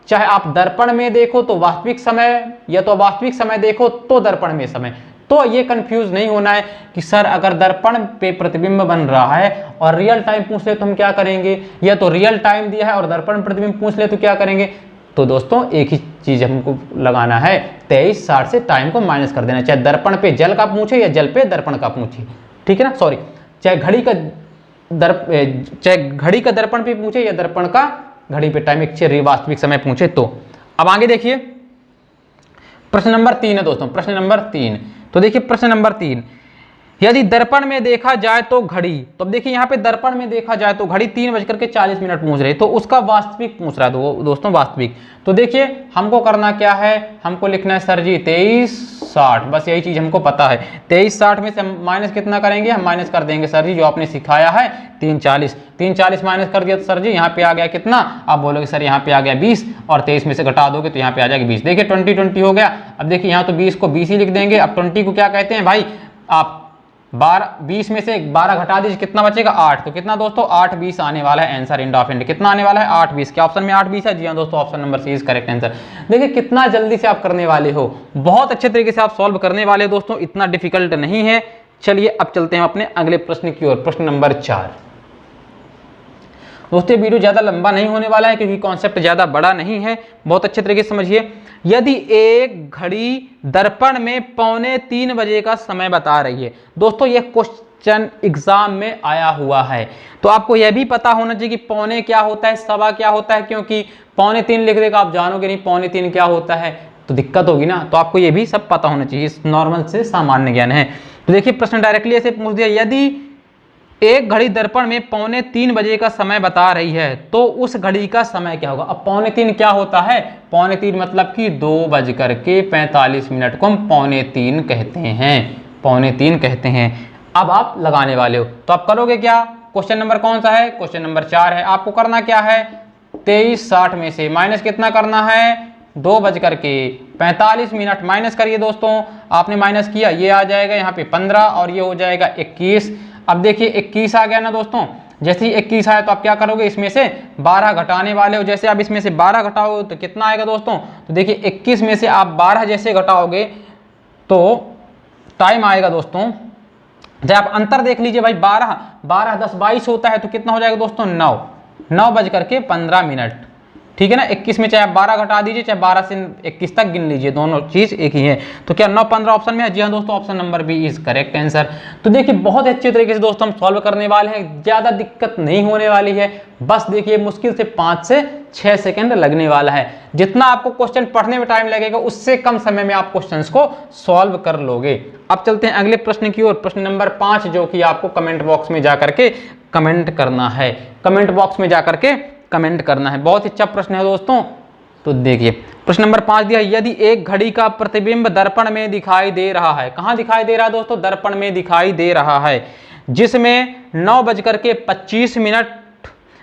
चाहे आप दर्पण में देखो तो वास्तविक समय, या तो वास्तविक समय देखो तो दर्पण में समय। तो ये कंफ्यूज नहीं होना है कि सर अगर दर्पण पे प्रतिबिंब बन रहा है और रियल टाइम पूछ ले तो हम क्या करेंगे, या तो रियल टाइम दिया है और दर्पण प्रतिबिंब पूछ ले तो क्या करेंगे। तो दोस्तों एक ही चीज हमको लगाना है, 23:60 से टाइम को माइनस कर देना, चाहे दर्पण पे जल का पूछे या जल पे दर्पण का पूछे, ठीक है ना, सॉरी, चाहे घड़ी का दर्पण पे पूछे या दर्पण का घड़ी पे टाइम एक वास्तविक समय पूछे। तो अब आगे देखिए प्रश्न नंबर 3 है दोस्तों, प्रश्न नंबर 3। तो देखिए प्रश्न नंबर 3, यदि दर्पण में देखा जाए तो घड़ी, तो अब देखिए यहाँ पे दर्पण में देखा जाए तो घड़ी 3:40 पूछ रही है, तो उसका वास्तविक पूछ रहा है दोस्तों, वास्तविक। तो देखिए हमको करना क्या है, हमको लिखना है सर जी 23:60, बस यही चीज हमको पता है। 23:60 में से हम माइनस कितना करेंगे, हम माइनस कर देंगे सर जी जो आपने सिखाया है 3:40। 3:40 माइनस कर दिया तो सर जी यहाँ पे आ गया कितना, आप बोलोगे सर यहाँ पे आ गया 20, और 23 में से घटा दोगे तो यहाँ पे आ जाएगा 20। देखिए 20 हो गया। अब देखिए यहाँ तो 20 को 20 ही लिख देंगे। अब 20 को क्या कहते हैं भाई, आप 20 में से 12 घटा दीजिए, कितना बचेगा 8। तो कितना दोस्तों 8:20 आने वाला है आंसर, एंड ऑफ एंड कितना आने वाला है 8:20। क्या ऑप्शन में 8:20 है? जी हाँ दोस्तों, option number C is correct answer. देखिए कितना जल्दी से आप करने वाले हो, बहुत अच्छे तरीके से आप सॉल्व करने वाले हो दोस्तों, इतना डिफिकल्ट नहीं है। चलिए अब चलते हैं अपने अगले प्रश्न की ओर, प्रश्न नंबर 4। दोस्तों वीडियो ज्यादा लंबा नहीं होने वाला है क्योंकि कॉन्सेप्ट ज्यादा बड़ा नहीं है, बहुत अच्छे तरीके से समझिए। यदि एक घड़ी दर्पण में 2:45 बजे का समय बता रही है, दोस्तों यह क्वेश्चन एग्जाम में आया हुआ है, तो आपको यह भी पता होना चाहिए कि पौने क्या होता है, सवा क्या होता है, क्योंकि 2:45 लिख देगा आप जानोगे नहीं 2:45 क्या होता है तो दिक्कत होगी ना। तो आपको यह भी सब पता होना चाहिए, नॉर्मल से सामान्य ज्ञान है। तो देखिए प्रश्न डायरेक्टली ऐसे पूछ दिया, यदि एक घड़ी दर्पण में 2:45 बजे का समय बता रही है तो उस घड़ी का समय क्या होगा। अब 2:45 क्या होता है, 2:45 मतलब कि 2:45 को हम 2:45 कहते हैं, 2:45 कहते हैं। अब आप लगाने वाले हो तो आप करोगे क्या, क्वेश्चन नंबर कौन सा है, क्वेश्चन नंबर 4 है। आपको करना क्या है, 23:60 में से माइनस कितना करना है, 2:45 माइनस करिए दोस्तों। आपने माइनस किया, ये आ जाएगा यहाँ पे 15 और ये हो जाएगा 21। अब देखिए 21 आ गया ना दोस्तों, जैसे ही 21 आया तो आप क्या करोगे, इसमें से 12 घटाने वाले हो। जैसे आप इसमें से 12 घटाओगे तो कितना आएगा दोस्तों, तो देखिए 21 में से आप 12 जैसे घटाओगे तो टाइम आएगा दोस्तों, जब आप अंतर देख लीजिए भाई, 12 10 22 होता है तो कितना हो जाएगा दोस्तों 9:15, ठीक है ना। 21 में चाहे आप 12 घटा दीजिए, चाहे 12 से 21 तक गिन लीजिए, दोनों चीज एक ही है। तो क्या 9:15 ऑप्शन में है? जी हाँ दोस्तों, option number B is correct answer. तो देखिए बहुत अच्छे तरीके से दोस्तों हम सॉल्व करने वाले हैं, ज्यादा दिक्कत नहीं होने वाली है। बस देखिए मुश्किल से 5 से 6 सेकंड लगने वाला है। जितना आपको क्वेश्चन पढ़ने में टाइम लगेगा उससे कम समय में आप क्वेश्चंस को सॉल्व कर लोगे। अब चलते हैं अगले प्रश्न की ओर, प्रश्न नंबर 5, जो कि आपको कमेंट बॉक्स में जाकर के कमेंट करना है, कमेंट बॉक्स में जाकर के कमेंट करना है। बहुत अच्छा प्रश्न है दोस्तों, तो देखिए प्रश्न नंबर 5 दिया, यदि एक घड़ी का प्रतिबिंब दर्पण में दिखाई दे रहा है, कहाँ दिखाई दे रहा है दोस्तों, दर्पण में दिखाई दे रहा है, जिसमें 9:25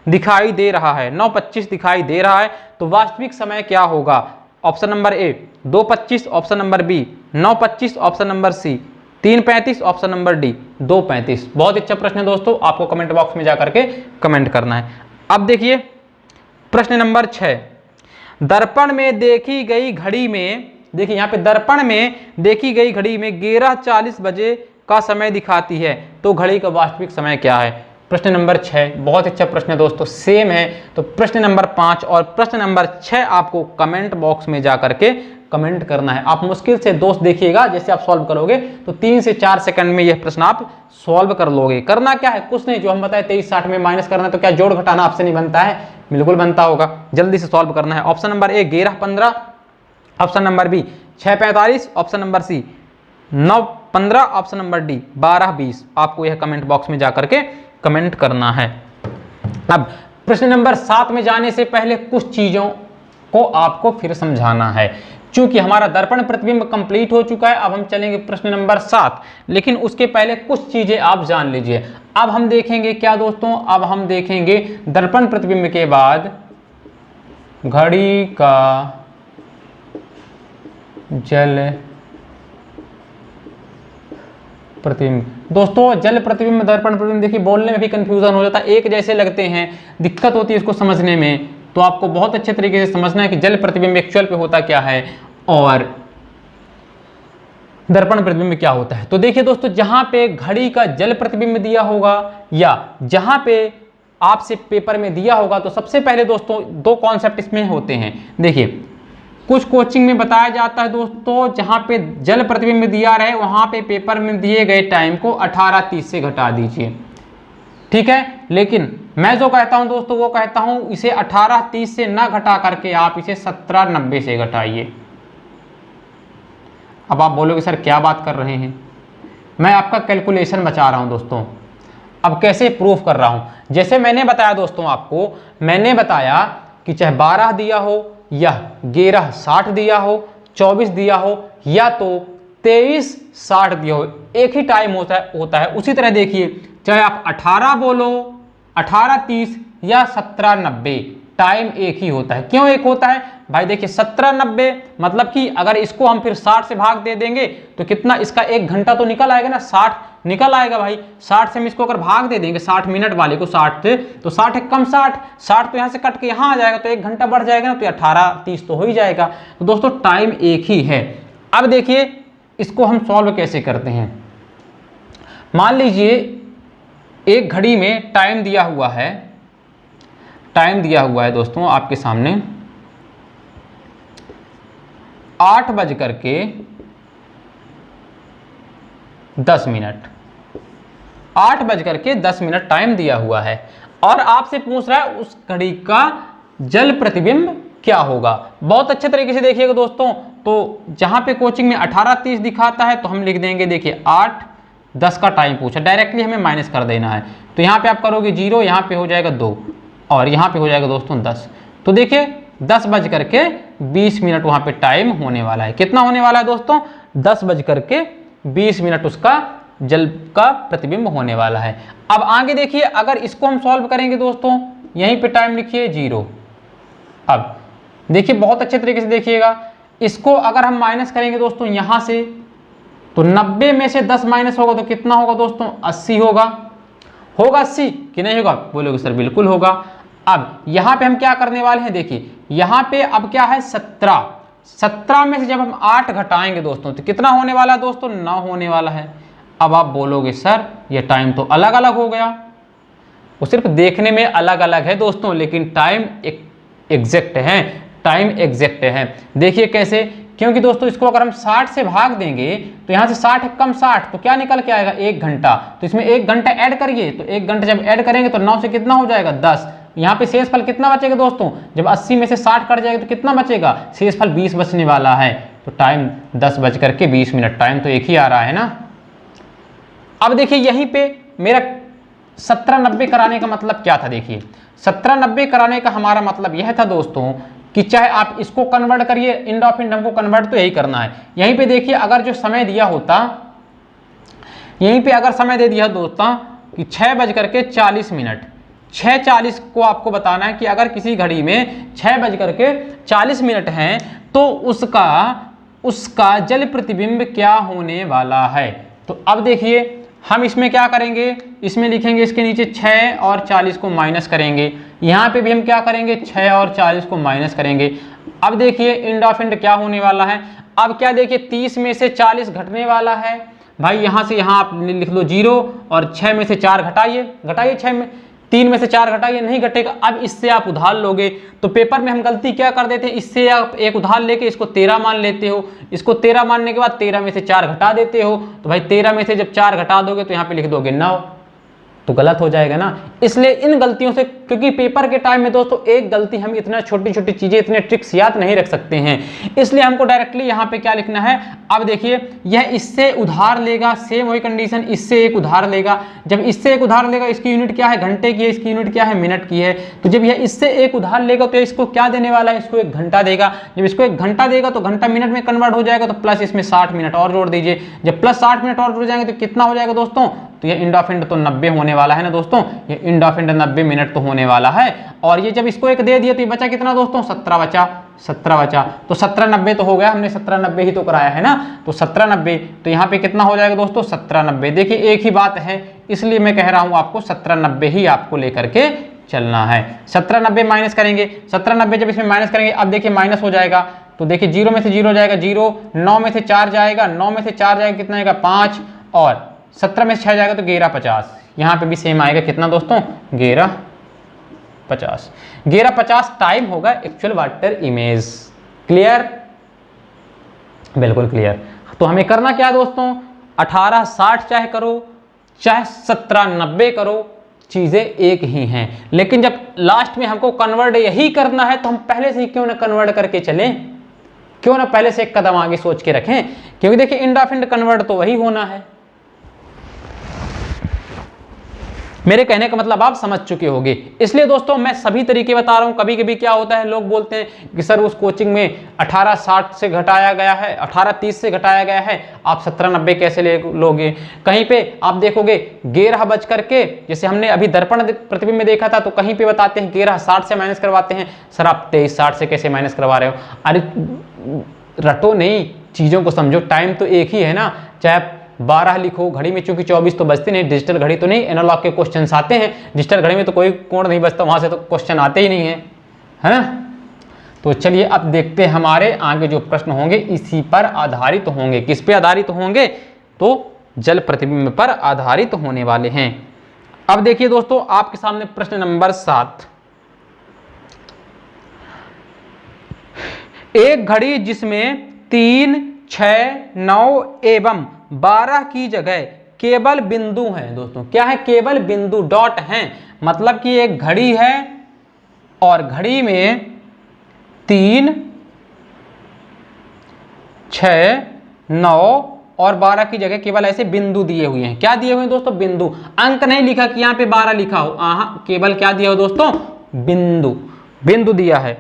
दिखाई दे रहा है, 9:25 दिखाई दे रहा है, तो वास्तविक समय क्या होगा? Option number A 2:25, option number B 9:25, option number C 3:35, option number D 2:35। बहुत अच्छा प्रश्न है दोस्तों, आपको कमेंट बॉक्स में जाकर के कमेंट करना है। अब देखिए प्रश्न नंबर 6, दर्पण में देखी गई घड़ी में, देखिए यहाँ पे दर्पण में देखी गई घड़ी में 11:40 बजे का समय दिखाती है, तो घड़ी का वास्तविक समय क्या है? प्रश्न नंबर 6 बहुत अच्छा प्रश्न है दोस्तों, सेम है। तो प्रश्न नंबर 5 और प्रश्न नंबर 6 आपको कमेंट बॉक्स में जाकर के कमेंट करना है। आप मुश्किल से दोस्त देखिएगा, जैसे आप सॉल्व करोगे तो 3 से 4 सेकंड में यह प्रश्न आप सॉल्व कर लोगे। करना क्या है, कुछ नहीं, जो हम बताए 23:60 में माइनस करना है, तो क्या जोड़ घटाना आपसे नहीं बनता है? बिल्कुल बनता होगा, जल्दी से सॉल्व करना है। Option number A 11:15, option number B 6:45, option number C 9:15, option number D 12:20। आपको यह कमेंट बॉक्स में जाकर के कमेंट करना है। अब प्रश्न नंबर 7 में जाने से पहले कुछ चीजों को आपको फिर समझाना है, क्योंकि हमारा दर्पण प्रतिबिंब कंप्लीट हो चुका है। अब हम चलेंगे प्रश्न नंबर 7, लेकिन उसके पहले कुछ चीजें आप जान लीजिए। अब हम देखेंगे क्या दोस्तों, अब हम देखेंगे दर्पण प्रतिबिंब के बाद घड़ी का जल प्रतिबिंब। दोस्तों जल प्रतिबिंब, दर्पण प्रतिबिंब, देखिए बोलने में भी कंफ्यूजन हो जाता है, एक जैसे लगते हैं, दिक्कत होती है इसको समझने में। तो आपको बहुत अच्छे तरीके से समझना है कि जल प्रतिबिंब एक्चुअल पे होता क्या है और दर्पण प्रतिबिंब क्या होता है। तो देखिए दोस्तों, जहां पे घड़ी का जल प्रतिबिंब दिया होगा या जहां पे आपसे पेपर में दिया होगा, तो सबसे पहले दोस्तों 2 कॉन्सेप्ट इसमें होते हैं। देखिए कुछ कोचिंग में बताया जाता है दोस्तों, जहां पे जल प्रतिबिंब दिया रहे वहां पे पेपर में दिए गए टाइम को 18:30 से घटा दीजिए, ठीक है। लेकिन मैं जो कहता हूं दोस्तों, वो कहता हूं इसे 18:30 से ना घटा करके आप इसे 17:90 से घटाइए। अब आप बोलोगे सर क्या बात कर रहे हैं, मैं आपका कैलकुलेशन बचा रहा हूं दोस्तों। अब कैसे प्रूफ कर रहा हूं, जैसे मैंने बताया दोस्तों, आपको मैंने बताया कि चाहे 12 दिया हो या 11:60 दिया हो, 24 दिया हो या तो 23:60 दिया हो, एक ही टाइम होता है। उसी तरह देखिए, चाहे आप 18 बोलो, 18:30 या 17:90, टाइम एक ही होता है। क्यों एक होता है भाई? देखिए 17:90 मतलब कि अगर इसको हम फिर 60 से भाग दे देंगे तो कितना, इसका 1 घंटा तो निकल आएगा ना, 60 निकल आएगा भाई। 60 से हम इसको अगर भाग दे देंगे 60 मिनट वाले को 60 से, तो 60 एक कम 60 तो यहाँ से कट के यहाँ आ जाएगा, तो 1 घंटा बढ़ जाएगा ना, तो 18:30 तो हो ही जाएगा। तो दोस्तों टाइम एक ही है। अब देखिए इसको हम सॉल्व कैसे करते हैं। मान लीजिए एक घड़ी में टाइम दिया हुआ है, टाइम दिया हुआ है दोस्तों आपके सामने 8:10, 8:10 टाइम दिया हुआ है, और आपसे पूछ रहा है उस घड़ी का जल प्रतिबिंब क्या होगा। बहुत अच्छे तरीके से देखिएगा दोस्तों, तो जहां पे कोचिंग में 18:30 दिखाता है तो हम लिख देंगे, देखिए 8:10 का टाइम पूछा, डायरेक्टली हमें माइनस कर देना है। तो यहाँ पे आप करोगे 0, यहाँ पे हो जाएगा 2 और यहाँ पे हो जाएगा दोस्तों 10। तो देखिए 10:20 वहाँ पे टाइम होने वाला है। कितना होने वाला है दोस्तों? 10:20 उसका जल का प्रतिबिंब होने वाला है। अब आगे देखिए, अगर इसको हम सॉल्व करेंगे दोस्तों, यहीं पे टाइम लिखिए 0। अब देखिए बहुत अच्छे तरीके से देखिएगा, इसको अगर हम माइनस करेंगे दोस्तों यहाँ से, तो 90 में से 10 माइनस होगा तो कितना होगा दोस्तों? 80 होगा। 80 कि नहीं होगा? बोलोगे सर बिल्कुल होगा। अब यहाँ पे हम क्या करने वाले हैं, देखिए यहाँ पे अब क्या है 17 में से जब हम 8 घटाएंगे दोस्तों तो कितना होने वाला है दोस्तों? 9 होने वाला है। अब आप बोलोगे सर ये टाइम तो अलग अलग हो गया। वो सिर्फ देखने में अलग अलग है दोस्तों, लेकिन टाइम एग्जैक्ट है, टाइम एग्जैक्ट है। देखिए कैसे, क्योंकि दोस्तों इसको अगर हम 60 से भाग देंगे तो यहाँ से 60 कम 60 तो क्या निकल के आएगा? 1 घंटा। तो इसमें 1 घंटा ऐड करिए, तो 1 घंटा जब ऐड करेंगे तो 9 से कितना हो जाएगा? 10। यहाँ पे शेषफल कितना बचेगा दोस्तों? जब 80 में से 60 कट जाएगा तो कितना बचेगा? शेषफल 20 बचने वाला है। तो टाइम 10:20, टाइम तो एक ही आ रहा है ना। अब देखिए यहीं पे मेरा 17:90 कराने का मतलब क्या था? देखिए 17:90 कराने का हमारा मतलब यह था दोस्तों कि चाहे आप इसको कन्वर्ट करिए, इंड ऑफ इंड हमको कन्वर्ट तो यही करना है। यहीं पे देखिए अगर जो समय दिया होता, यहीं पे अगर समय दे दिया दोस्तों कि 6:40, 6:40 को आपको बताना है कि अगर किसी घड़ी में 6:40 हैं तो उसका जल प्रतिबिंब क्या होने वाला है। तो अब देखिए हम इसमें क्या करेंगे, इसमें लिखेंगे इसके नीचे 6 और 40 को माइनस करेंगे, यहाँ पे भी हम क्या करेंगे 6 और 40 को माइनस करेंगे। अब देखिए इंड ऑफ इंड क्या होने वाला है। अब क्या देखिए 30 में से 40 घटने वाला है भाई, यहाँ से यहाँ आप लिख लो 0 और 6 में से 4 घटाइए, 3 में से 4 घटाइए, नहीं घटेगा। अब इससे आप उधार लोगे तो पेपर में हम गलती क्या कर देते हैं, इससे आप एक उधार लेके इसको 13 मान लेते हो, इसको 13 मानने के बाद 13 में से 4 घटा देते हो, तो भाई 13 में से जब 4 घटा दोगे तो यहाँ पे लिख दोगे 9, तो गलत हो जाएगा ना। इसलिए इन गलतियों से, क्योंकि पेपर के टाइम में दोस्तों एक गलती, हम इतना छोटी छोटी चीजें, इतने ट्रिक्स याद नहीं रख सकते हैं, इसलिए हमको डायरेक्टली यहाँ पे क्या लिखना है। अब देखिए यह इससे उधार लेगा, सेम वही कंडीशन, इससे एक उधार लेगा। जब इससे एक उधार लेगा, इसकी यूनिट क्या है, घंटे की है, इसकी यूनिट क्या है, मिनट की है। तो जब यह इससे एक उधार लेगा तो इसको क्या देने वाला है, इसको 1 घंटा देगा। जब इसको 1 घंटा देगा तो घंटा मिनट में कन्वर्ट हो जाएगा, तो प्लस इसमें 60 मिनट और जोड़ दीजिए। जब प्लस 60 मिनट और जुड़ जाएंगे तो कितना हो जाएगा दोस्तों, तो ये इंड ऑफ इंड तो 90 होने वाला है ना दोस्तों, ये इंड ऑफ इंड 90 मिनट तो होने वाला है। और ये जब इसको 1 दे दिया तो ये बचा कितना दोस्तों, 17 बचा, 17 बचा। तो 17:90 तो हो गया, हमने 17:90 ही तो कराया है ना, तो 17:90, तो यहाँ पे कितना हो जाएगा दोस्तों 17:90। देखिए एक ही बात है, इसलिए मैं कह रहा हूँ आपको 17:90 ही आपको लेकर के चलना है। 17:90 माइनस करेंगे, 17:90 जब इसमें माइनस करेंगे, अब देखिए माइनस हो जाएगा, तो देखिए 0 में से 0 जाएगा 0, 9 में से 4 जाएगा, 9 में से 4 जाएगा कितना आएगा 5, और 17 में से 6 जाएगा तो 11:50। यहाँ पे भी सेम आएगा कितना दोस्तों 11:50। 11:50 टाइम होगा एक्चुअल वाटर इमेज। क्लियर, बिल्कुल क्लियर। तो हमें करना क्या है दोस्तों, 1860 चाहे करो चाहे 17:90 करो, चीजें एक ही हैं। लेकिन जब लास्ट में हमको कन्वर्ट यही करना है तो हम पहले से ही क्यों ना कन्वर्ट करके चलें, क्यों ना पहले से एक कदम आगे सोच के रखें, क्योंकि देखिए इंड ऑफ इंड कन्वर्ट तो वही होना है। मेरे कहने का मतलब आप समझ चुके होंगे। इसलिए दोस्तों मैं सभी तरीके बता रहा हूं। कभी कभी क्या होता है, लोग बोलते हैं कि सर उस कोचिंग में 1860 से घटाया गया है, 1830 से घटाया गया है, आप 17:90 कैसे लोगे। कहीं पे आप देखोगे 11 बज करके, जैसे हमने अभी दर्पण प्रतिबिंब में देखा था, तो कहीं पे बताते हैं 11:60 से माइनस करवाते हैं। सर आप 23:60 से कैसे माइनस करवा रहे हो। अरे रटो नहीं, चीजों को समझो, टाइम तो एक ही है ना, चाहे 12 लिखो, घड़ी में चूंकि 24 तो बजते नहीं, डिजिटल घड़ी तो नहीं, एनालॉग के क्वेश्चन आते हैं, डिजिटल घड़ी में तो कोई कोण नहीं बजता, वहां से तो क्वेश्चन आते ही नहीं है ना। तो चलिए अब देखते हैं हमारे आगे जो प्रश्न होंगे इसी पर आधारित होंगे। किस पे आधारित होंगे, तो जल प्रतिबिंब पर आधारित होने वाले हैं। अब देखिए दोस्तों आपके सामने प्रश्न नंबर 7। एक घड़ी जिसमें 3, 6, 9 एवं 12 की जगह केवल बिंदु हैं दोस्तों, क्या है, केवल बिंदु डॉट हैं। मतलब कि एक घड़ी है और घड़ी में 3, 6, 9 और 12 की जगह केवल ऐसे बिंदु दिए हुए हैं। क्या दिए हुए हैं दोस्तों, बिंदु। अंक नहीं लिखा कि यहाँ पे 12 लिखा हो, केवल क्या दिया हो दोस्तों, बिंदु, बिंदु दिया है।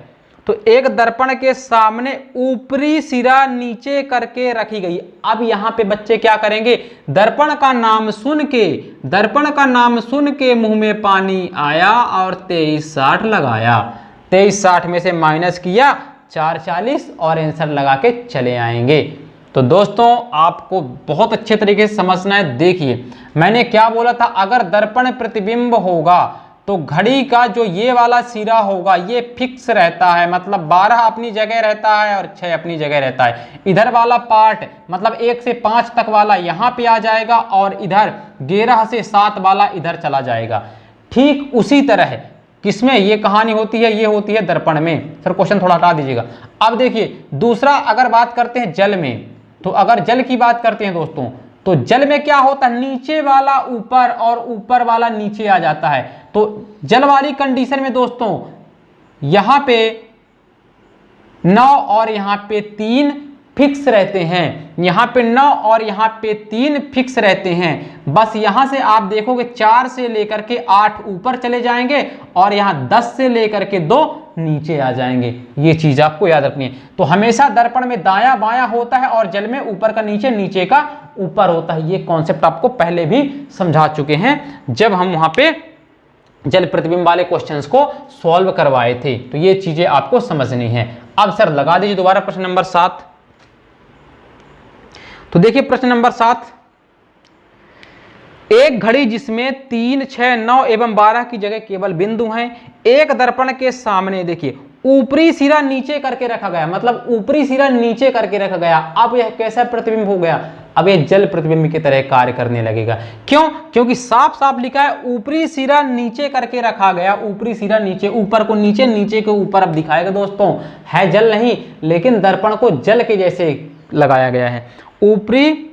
तो एक दर्पण के सामने ऊपरी सिरा नीचे करके रखी गई। अब यहाँ पे बच्चे क्या करेंगे, दर्पण का नाम सुन के मुंह में पानी आया और 23:60 लगाया। 23:60 में से माइनस किया 4:40 और आंसर लगा के चले आएंगे। तो दोस्तों आपको बहुत अच्छे तरीके से समझना है। देखिए मैंने क्या बोला था, अगर दर्पण प्रतिबिंब होगा तो घड़ी का जो ये वाला सिरा होगा ये फिक्स रहता है, मतलब 12 अपनी जगह रहता है और 6 अपनी जगह रहता है। इधर वाला पार्ट मतलब 1 से 5 तक वाला यहाँ पे आ जाएगा और इधर 11 से 7 वाला इधर चला जाएगा। ठीक उसी तरह किसमें ये कहानी होती है, ये होती है दर्पण में। सर क्वेश्चन थोड़ा हटा दीजिएगा। अब देखिए दूसरा अगर बात करते हैं जल में, तो अगर जल की बात करते हैं दोस्तों, तो जल में क्या होता है, नीचे वाला ऊपर और ऊपर वाला नीचे आ जाता है। तो जल वाली कंडीशन में दोस्तों यहां पे 9 और यहां पे 3 फिक्स रहते हैं, यहां पे 9 और यहां पे 3 फिक्स रहते हैं। बस यहां से आप देखोगे 4 से लेकर के 8 ऊपर चले जाएंगे और यहां 10 से लेकर के 2 नीचे आ जाएंगे। ये चीज आपको याद रखनी है। तो हमेशा दर्पण में दायां बायां होता है और जल में ऊपर का नीचे, नीचे का ऊपर होता है। ये कॉन्सेप्ट आपको पहले भी समझा चुके हैं जब हम वहां पे जल प्रतिबिंब वाले क्वेश्चंस को सॉल्व करवाए थे। तो ये चीजें आपको समझनी है। अब सर लगा दीजिए दोबारा प्रश्न नंबर 7। तो देखिए प्रश्न नंबर 7, एक घड़ी जिसमें 3, 6, 9 एवं 12 की जगह केवल बिंदु हैं, एक दर्पण के सामने देखिए ऊपरी सिरा नीचे करके रखा गया, मतलब ऊपरी सिरा नीचे करके रखा गया। अब यह कैसा प्रतिबिंब हो गया? अब यह जल प्रतिबिंब की तरह कार्य करने लगेगा। क्यों? क्योंकि साफ साफ लिखा है ऊपरी सिरा नीचे करके रखा गया। ऊपरी सिरा नीचे, ऊपर को नीचे, नीचे के ऊपर। अब दिखाएगा दोस्तों, है जल नहीं लेकिन दर्पण को जल के जैसे लगाया गया है। ऊपरी,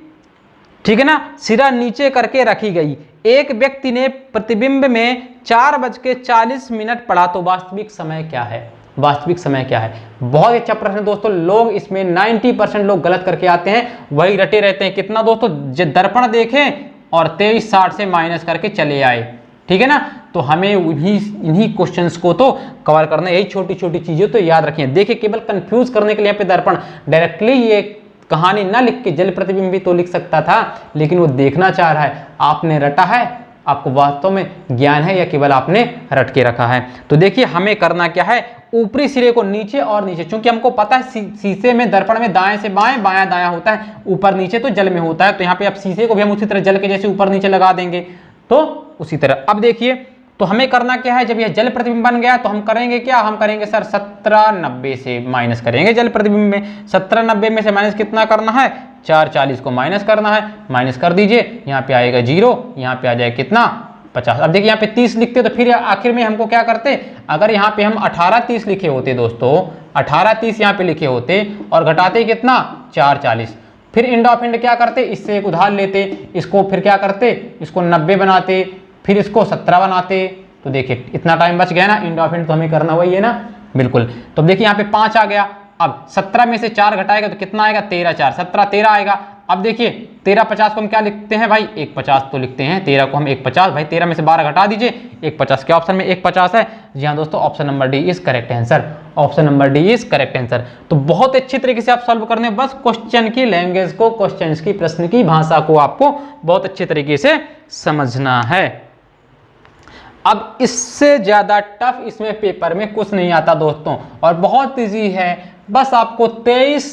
ठीक है ना, सिरा नीचे करके रखी गई। एक व्यक्ति ने प्रतिबिंब में 4:40 पढ़ा, तो वास्तविक समय क्या है? वास्तविक समय क्या है? बहुत अच्छा प्रश्न दोस्तों। लोग इसमें 90% लोग गलत करके आते हैं, वही रटे रहते हैं। कितना दोस्तों? दर्पण देखें और 23:60 से माइनस करके चले आए, ठीक है ना। तो हमें इन्हीं क्वेश्चंस को तो कवर करना है। यही छोटी छोटी चीजें तो याद रखिए। देखिए केवल कंफ्यूज करने के लिए यहाँ पे दर्पण डायरेक्टली ये कहानी ना लिख के जल प्रतिबिंब भी तो लिख सकता था, लेकिन वो देखना चाह रहा है आपने रटा है, आपको वास्तव में ज्ञान है या केवल आपने रट के रखा है। तो देखिए हमें करना क्या है, ऊपरी सिरे को नीचे और नीचे, क्योंकि हमको पता है शीशे में, दर्पण में दाएं से बाएं, बायां दायां होता है, ऊपर नीचे तो जल में होता है। तो यहाँ पे अब शीशे को भी हम उसी तरह जल के जैसे ऊपर नीचे लगा देंगे, तो उसी तरह। अब देखिए तो हमें करना क्या है, जब यह जल प्रतिबिंब बन गया तो हम करेंगे क्या? हम करेंगे सर 1790 से माइनस करेंगे जल प्रतिबिंब में। 1790 में से माइनस कितना करना है? 440 को माइनस करना है। माइनस कर दीजिए, यहाँ पे आएगा 0, यहाँ पे आ जाएगा कितना? 50। अब देखिए यहाँ पे 30 लिखते तो फिर आखिर में हमको क्या करते? अगर यहाँ पे हम 1830 लिखे होते दोस्तों, 1830 यहाँ पे लिखे होते और घटाते कितना? 440। फिर इंड ऑफ इंड क्या करते? इससे एक उधार लेते, इसको फिर क्या करते? इसको 90 बनाते, फिर इसको 17 बनाते। तो देखिए इतना टाइम बच गया ना। इंड ऑफ इंड तो हमें करना वही है ना, बिल्कुल। तो देखिए यहाँ पे 5 आ गया। अब 17 में से 4 घटाएगा तो कितना आएगा? 13, 4, 17, 13 आएगा। अब देखिए 1350 को हम क्या लिखते हैं भाई? 150 तो लिखते हैं। 13 को हम 150, भाई 13 में से 12 घटा दीजिए, 150 के ऑप्शन में 150 है। जी हाँ दोस्तों, option number D is correct answer. Option number D is correct answer. तो बहुत अच्छी तरीके से आप सॉल्व करने, बस क्वेश्चन की लैंग्वेज को, क्वेश्चन की, प्रश्न की भाषा को आपको बहुत अच्छे तरीके से समझना है। अब इससे ज्यादा टफ इसमें पेपर में कुछ नहीं आता दोस्तों, और बहुत इजी है। बस आपको 23,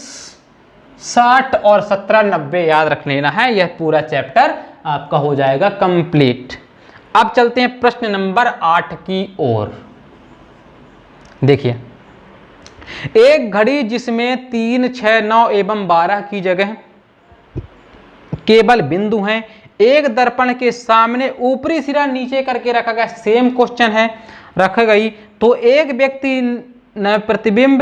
60 और 1790 याद रख लेना है, यह पूरा चैप्टर आपका हो जाएगा कंप्लीट। अब चलते हैं प्रश्न नंबर 8 की ओर। देखिए, एक घड़ी जिसमें 3, 6, 9 एवं 12 की जगह केवल बिंदु हैं, एक दर्पण के सामने ऊपरी सिरा नीचे करके रखा गया। सेम क्वेश्चन है, रखा गई। तो एक व्यक्ति ने प्रतिबिंब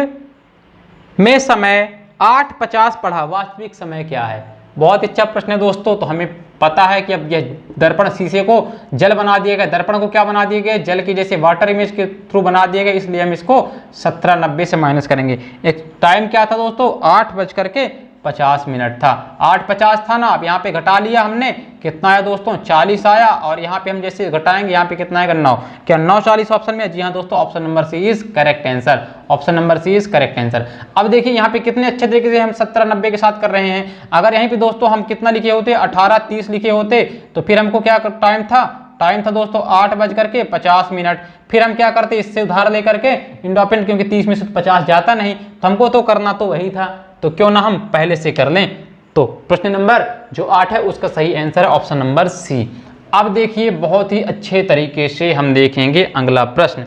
में समय 8:50 पढ़ा, वास्तविक समय क्या है? बहुत अच्छा प्रश्न है दोस्तों। तो हमें पता है कि अब यह दर्पण शीशे को जल बना दिया गया, दर्पण को क्या बना दिया गया? जल की जैसे वाटर इमेज के थ्रू बना दिया गया, इसलिए हम इसको 1790 से माइनस करेंगे। एक टाइम क्या था दोस्तों? 8:50 था। 8:50 था ना। अब यहाँ पे घटा लिया हमने, कितना आया दोस्तों? 40 आया। और यहाँ पे हम जैसे घटाएंगे, यहाँ पे कितना आएगा? 9। क्या 9:40 ऑप्शन में? जी हाँ दोस्तों, option number C is correct answer. Option number C is correct answer. अब देखिए यहाँ पे कितने अच्छे तरीके से हम 1790 के साथ कर रहे हैं। अगर यहीं पे दोस्तों हम कितना लिखे होते? 18:30 लिखे होते, तो फिर हमको क्या टाइम था? टाइम था दोस्तों 8:50। फिर हम क्या करते? इससे उधार लेकर के इंडोपेंट, क्योंकि 30 में से 50 जाता नहीं, तो हमको तो करना तो वही था, तो क्यों ना हम पहले से कर लें। तो प्रश्न नंबर जो 8 है उसका सही आंसर है ऑप्शन नंबर सी। अब देखिए बहुत ही अच्छे तरीके से हम देखेंगे अगला प्रश्न।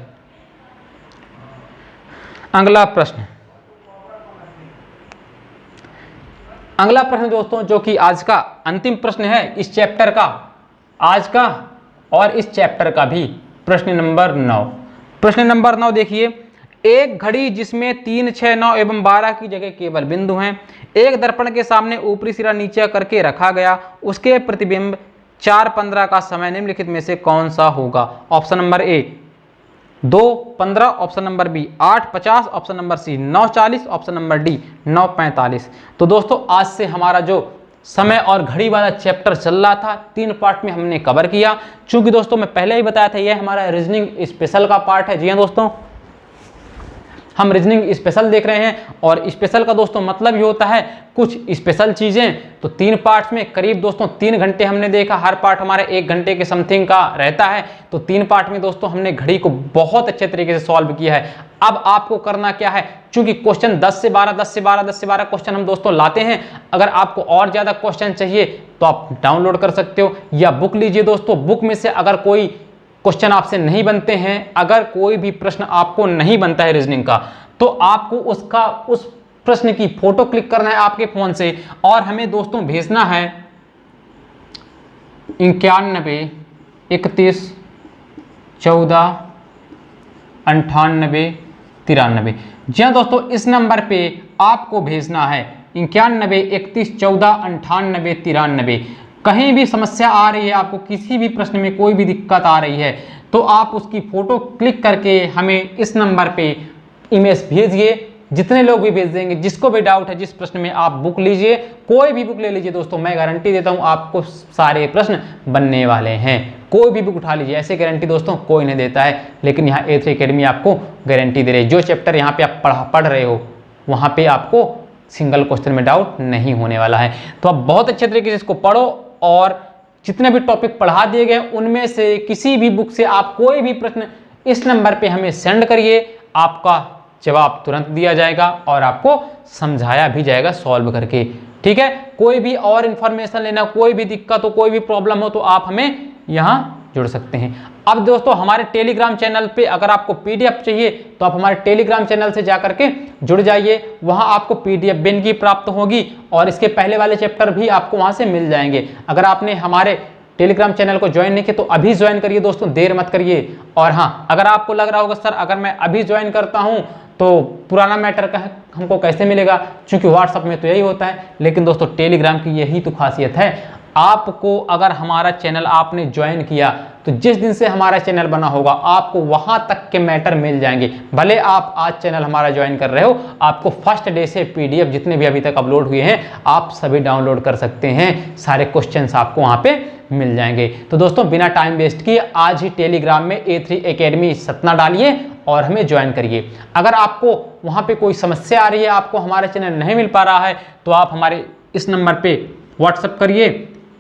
अगला प्रश्न दोस्तों, जो कि आज का अंतिम प्रश्न है इस चैप्टर का, आज का और इस चैप्टर का भी। प्रश्न नंबर 9। प्रश्न नंबर 9 देखिए, एक घड़ी जिसमें 3, 6, 9 एवं 12 की जगह केवल बिंदु हैं, एक दर्पण के सामने ऊपरी सिरा नीचे करके रखा गया, उसके प्रतिबिंब 4:15 का समय निम्नलिखित में से कौन सा होगा? Option number A 2:15, option number B 8:50, option number C 9:40, option number D 9:45। तो दोस्तों आज से हमारा जो समय और घड़ी वाला चैप्टर चल रहा था 3 पार्ट में हमने कवर किया। चूंकि दोस्तों मैं पहले ही बताया था यह हमारा रीजनिंग स्पेशल का पार्ट है। जी हाँ दोस्तों, हम रीजनिंग स्पेशल देख रहे हैं और स्पेशल का दोस्तों मतलब ये होता है कुछ स्पेशल चीज़ें। तो 3 पार्ट्स में करीब दोस्तों 3 घंटे हमने देखा, हर पार्ट हमारा 1 घंटे के समथिंग का रहता है। तो 3 पार्ट में दोस्तों हमने घड़ी को बहुत अच्छे तरीके से सॉल्व किया है। अब आपको करना क्या है, चूंकि क्वेश्चन 10 से 12 क्वेश्चन हम दोस्तों लाते हैं। अगर आपको और ज़्यादा क्वेश्चन चाहिए तो आप डाउनलोड कर सकते हो या बुक लीजिए दोस्तों। बुक में से अगर कोई क्वेश्चन आपसे नहीं बनते हैं, अगर कोई भी प्रश्न आपको नहीं बनता है रीजनिंग का, तो आपको उस प्रश्न की फोटो क्लिक करना है आपके फोन से और हमें दोस्तों भेजना है 91 31 14 98 93। जी हाँ दोस्तों, इस नंबर पे आपको भेजना है 91 31 14 98 93। कहीं भी समस्या आ रही है, आपको किसी भी प्रश्न में कोई भी दिक्कत आ रही है, तो आप उसकी फोटो क्लिक करके हमें इस नंबर पे इमेज भेजिए। जितने लोग भी भेज देंगे, जिसको भी डाउट है जिस प्रश्न में, आप बुक लीजिए, कोई भी बुक ले लीजिए दोस्तों, मैं गारंटी देता हूं आपको सारे प्रश्न बनने वाले हैं। कोई भी बुक उठा लीजिए, ऐसे गारंटी दोस्तों कोई नहीं देता है, लेकिन यहाँ A3 एकेडमी आपको गारंटी दे रही है। जो चैप्टर यहाँ पे आप पढ़ रहे हो वहाँ पे आपको सिंगल क्वेश्चन में डाउट नहीं होने वाला है। तो आप बहुत अच्छे तरीके से इसको पढ़ो और जितने भी टॉपिक पढ़ा दिए गए उनमें से किसी भी बुक से आप कोई भी प्रश्न इस नंबर पे हमें सेंड करिए, आपका जवाब तुरंत दिया जाएगा और आपको समझाया भी जाएगा सॉल्व करके। ठीक है, कोई भी और इन्फॉर्मेशन लेना, कोई भी दिक्कत हो, कोई भी प्रॉब्लम हो तो आप हमें यहाँ जुड़ सकते हैं। अब दोस्तों हमारे टेलीग्राम चैनल पे अगर आपको PDF चाहिए तो आप हमारे टेलीग्राम चैनल से जाकर के जुड़ जाइए, वहाँ आपको PDF बिन की प्राप्त होगी और इसके पहले वाले चैप्टर भी आपको वहाँ से मिल जाएंगे। अगर आपने हमारे टेलीग्राम चैनल को ज्वाइन नहीं किया तो अभी ज्वाइन करिए दोस्तों, देर मत करिए। और हाँ, अगर आपको लग रहा होगा सर अगर मैं अभी ज्वाइन करता हूँ तो पुराना मैटर का हमको कैसे मिलेगा, क्योंकि व्हाट्सएप में तो यही होता है, लेकिन दोस्तों टेलीग्राम की यही तो खासियत है। आपको अगर हमारा चैनल आपने ज्वाइन किया तो जिस दिन से हमारा चैनल बना होगा आपको वहां तक के मैटर मिल जाएंगे। भले आप आज चैनल हमारा ज्वाइन कर रहे हो, आपको फर्स्ट डे से PDF जितने भी अभी तक अपलोड हुए हैं आप सभी डाउनलोड कर सकते हैं, सारे क्वेश्चंस आपको वहां पे मिल जाएंगे। तो दोस्तों बिना टाइम वेस्ट किए आज ही टेलीग्राम में A3 एकेडमी सतना डालिए और हमें ज्वाइन करिए। अगर आपको वहां पे कोई समस्या आ रही है, आपको हमारा चैनल नहीं मिल पा रहा है, तो आप हमारे इस नंबर पे व्हाट्सएप करिए,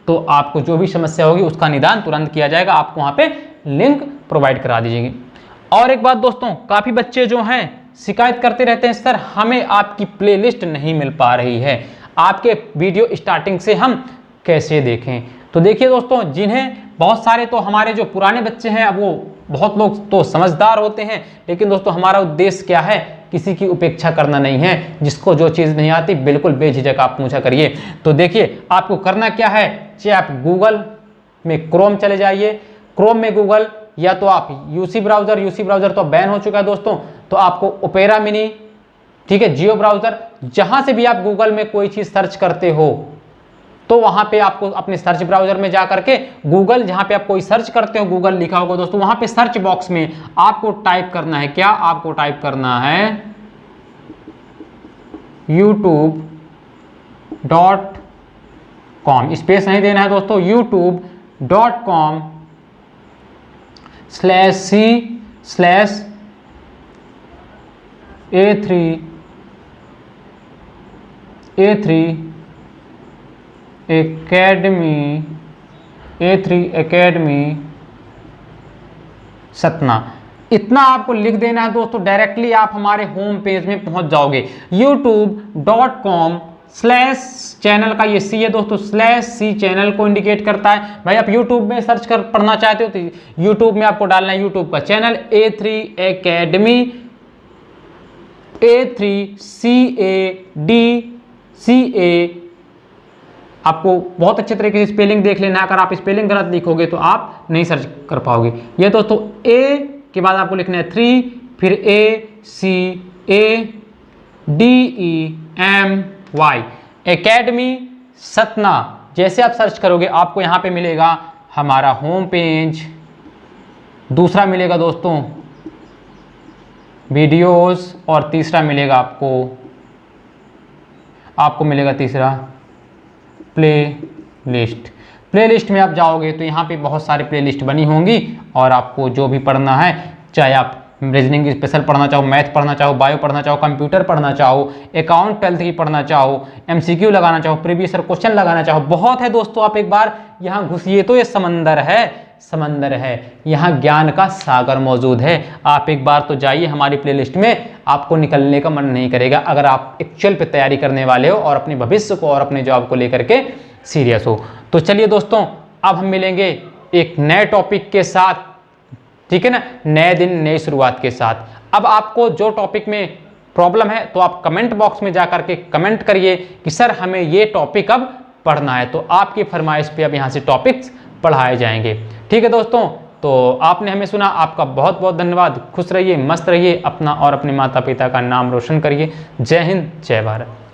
तो आपको जो भी समस्या होगी उसका निदान तुरंत किया जाएगा। आपको वहाँ पे लिंक प्रोवाइड करा दीजिएगी। और एक बात दोस्तों, काफ़ी बच्चे जो हैं शिकायत करते रहते हैं सर हमें आपकी प्लेलिस्ट नहीं मिल पा रही है, आपके वीडियो स्टार्टिंग से हम कैसे देखें। तो देखिए दोस्तों, जिन्हें बहुत सारे तो हमारे जो पुराने बच्चे हैं वो बहुत लोग तो समझदार होते हैं, लेकिन दोस्तों हमारा उद्देश्य क्या है, किसी की उपेक्षा करना नहीं है। जिसको जो चीज़ नहीं आती बिल्कुल बेझिझक आप पूछा करिए। तो देखिए आपको करना क्या है, चाहे आप गूगल में क्रोम चले जाइए, क्रोम में गूगल, या तो आप यूसी ब्राउज़र तो बैन हो चुका है दोस्तों, तो आपको ओपेरा मिनी, ठीक है, जियो ब्राउज़र, जहाँ से भी आप गूगल में कोई चीज़ सर्च करते हो तो वहाँ पे आपको अपने सर्च ब्राउज़र में जा करके गूगल, जहाँ पे आप कोई सर्च करते हो गूगल लिखा होगा दोस्तों, वहाँ पे सर्च बॉक्स में आपको टाइप करना है, क्या आपको टाइप करना है youtube.com, स्पेस नहीं देना है दोस्तों, youtube.com/A3 एकेडमी सतना, इतना आपको लिख देना है दोस्तों। डायरेक्टली आप हमारे होम पेज में पहुंच जाओगे। youtube.com/चैनल का ये C है दोस्तों, /C चैनल को इंडिकेट करता है। भाई आप YouTube में सर्च कर पढ़ना चाहते हो तो YouTube में आपको डालना है YouTube का चैनल A3 एकेडमी, A3CADCA। आपको बहुत अच्छे तरीके से स्पेलिंग देख लेना है, अगर आप स्पेलिंग गलत लिखोगे तो आप नहीं सर्च कर पाओगे। ये दोस्तों A के बाद आपको लिखना है 3, फिर ACADEMY एकेडमी सतना। जैसे आप सर्च करोगे आपको यहाँ पे मिलेगा हमारा होम पेज, दूसरा मिलेगा दोस्तों वीडियोस, और तीसरा मिलेगा आपको मिलेगा तीसरा प्लेलिस्ट में आप जाओगे तो यहाँ पे बहुत सारी प्लेलिस्ट बनी होंगी और आपको जो भी पढ़ना है, चाहे आप रीजनिंग स्पेशल पढ़ना चाहो, मैथ पढ़ना चाहो, बायो पढ़ना चाहो, कंप्यूटर पढ़ना चाहो, अकाउंट 12th की पढ़ना चाहो, MCQ लगाना चाहो, प्रीवियस ईयर क्वेश्चन लगाना चाहो, बहुत है दोस्तों। आप एक बार यहाँ घुसिए तो ये समंदर है, यहाँ ज्ञान का सागर मौजूद है। आप एक बार तो जाइए हमारी प्लेलिस्ट में, आपको निकलने का मन नहीं करेगा अगर आप एक्चुअल पे तैयारी करने वाले हो और अपने भविष्य को और अपने जॉब को लेकर के सीरियस हो। तो चलिए दोस्तों, अब हम मिलेंगे एक नए टॉपिक के साथ, ठीक है ना, नए दिन नई शुरुआत के साथ। अब आपको जो टॉपिक में प्रॉब्लम है तो आप कमेंट बॉक्स में जाकर के कमेंट करिए कि सर हमें ये टॉपिक अब पढ़ना है, तो आपकी फरमाइश पे अब यहाँ से टॉपिक्स पढ़ाए जाएंगे। ठीक है दोस्तों, तो आपने हमें सुना, आपका बहुत बहुत धन्यवाद। खुश रहिए, मस्त रहिए, अपना और अपने माता पिता का नाम रोशन करिए। जय हिंद, जय भारत।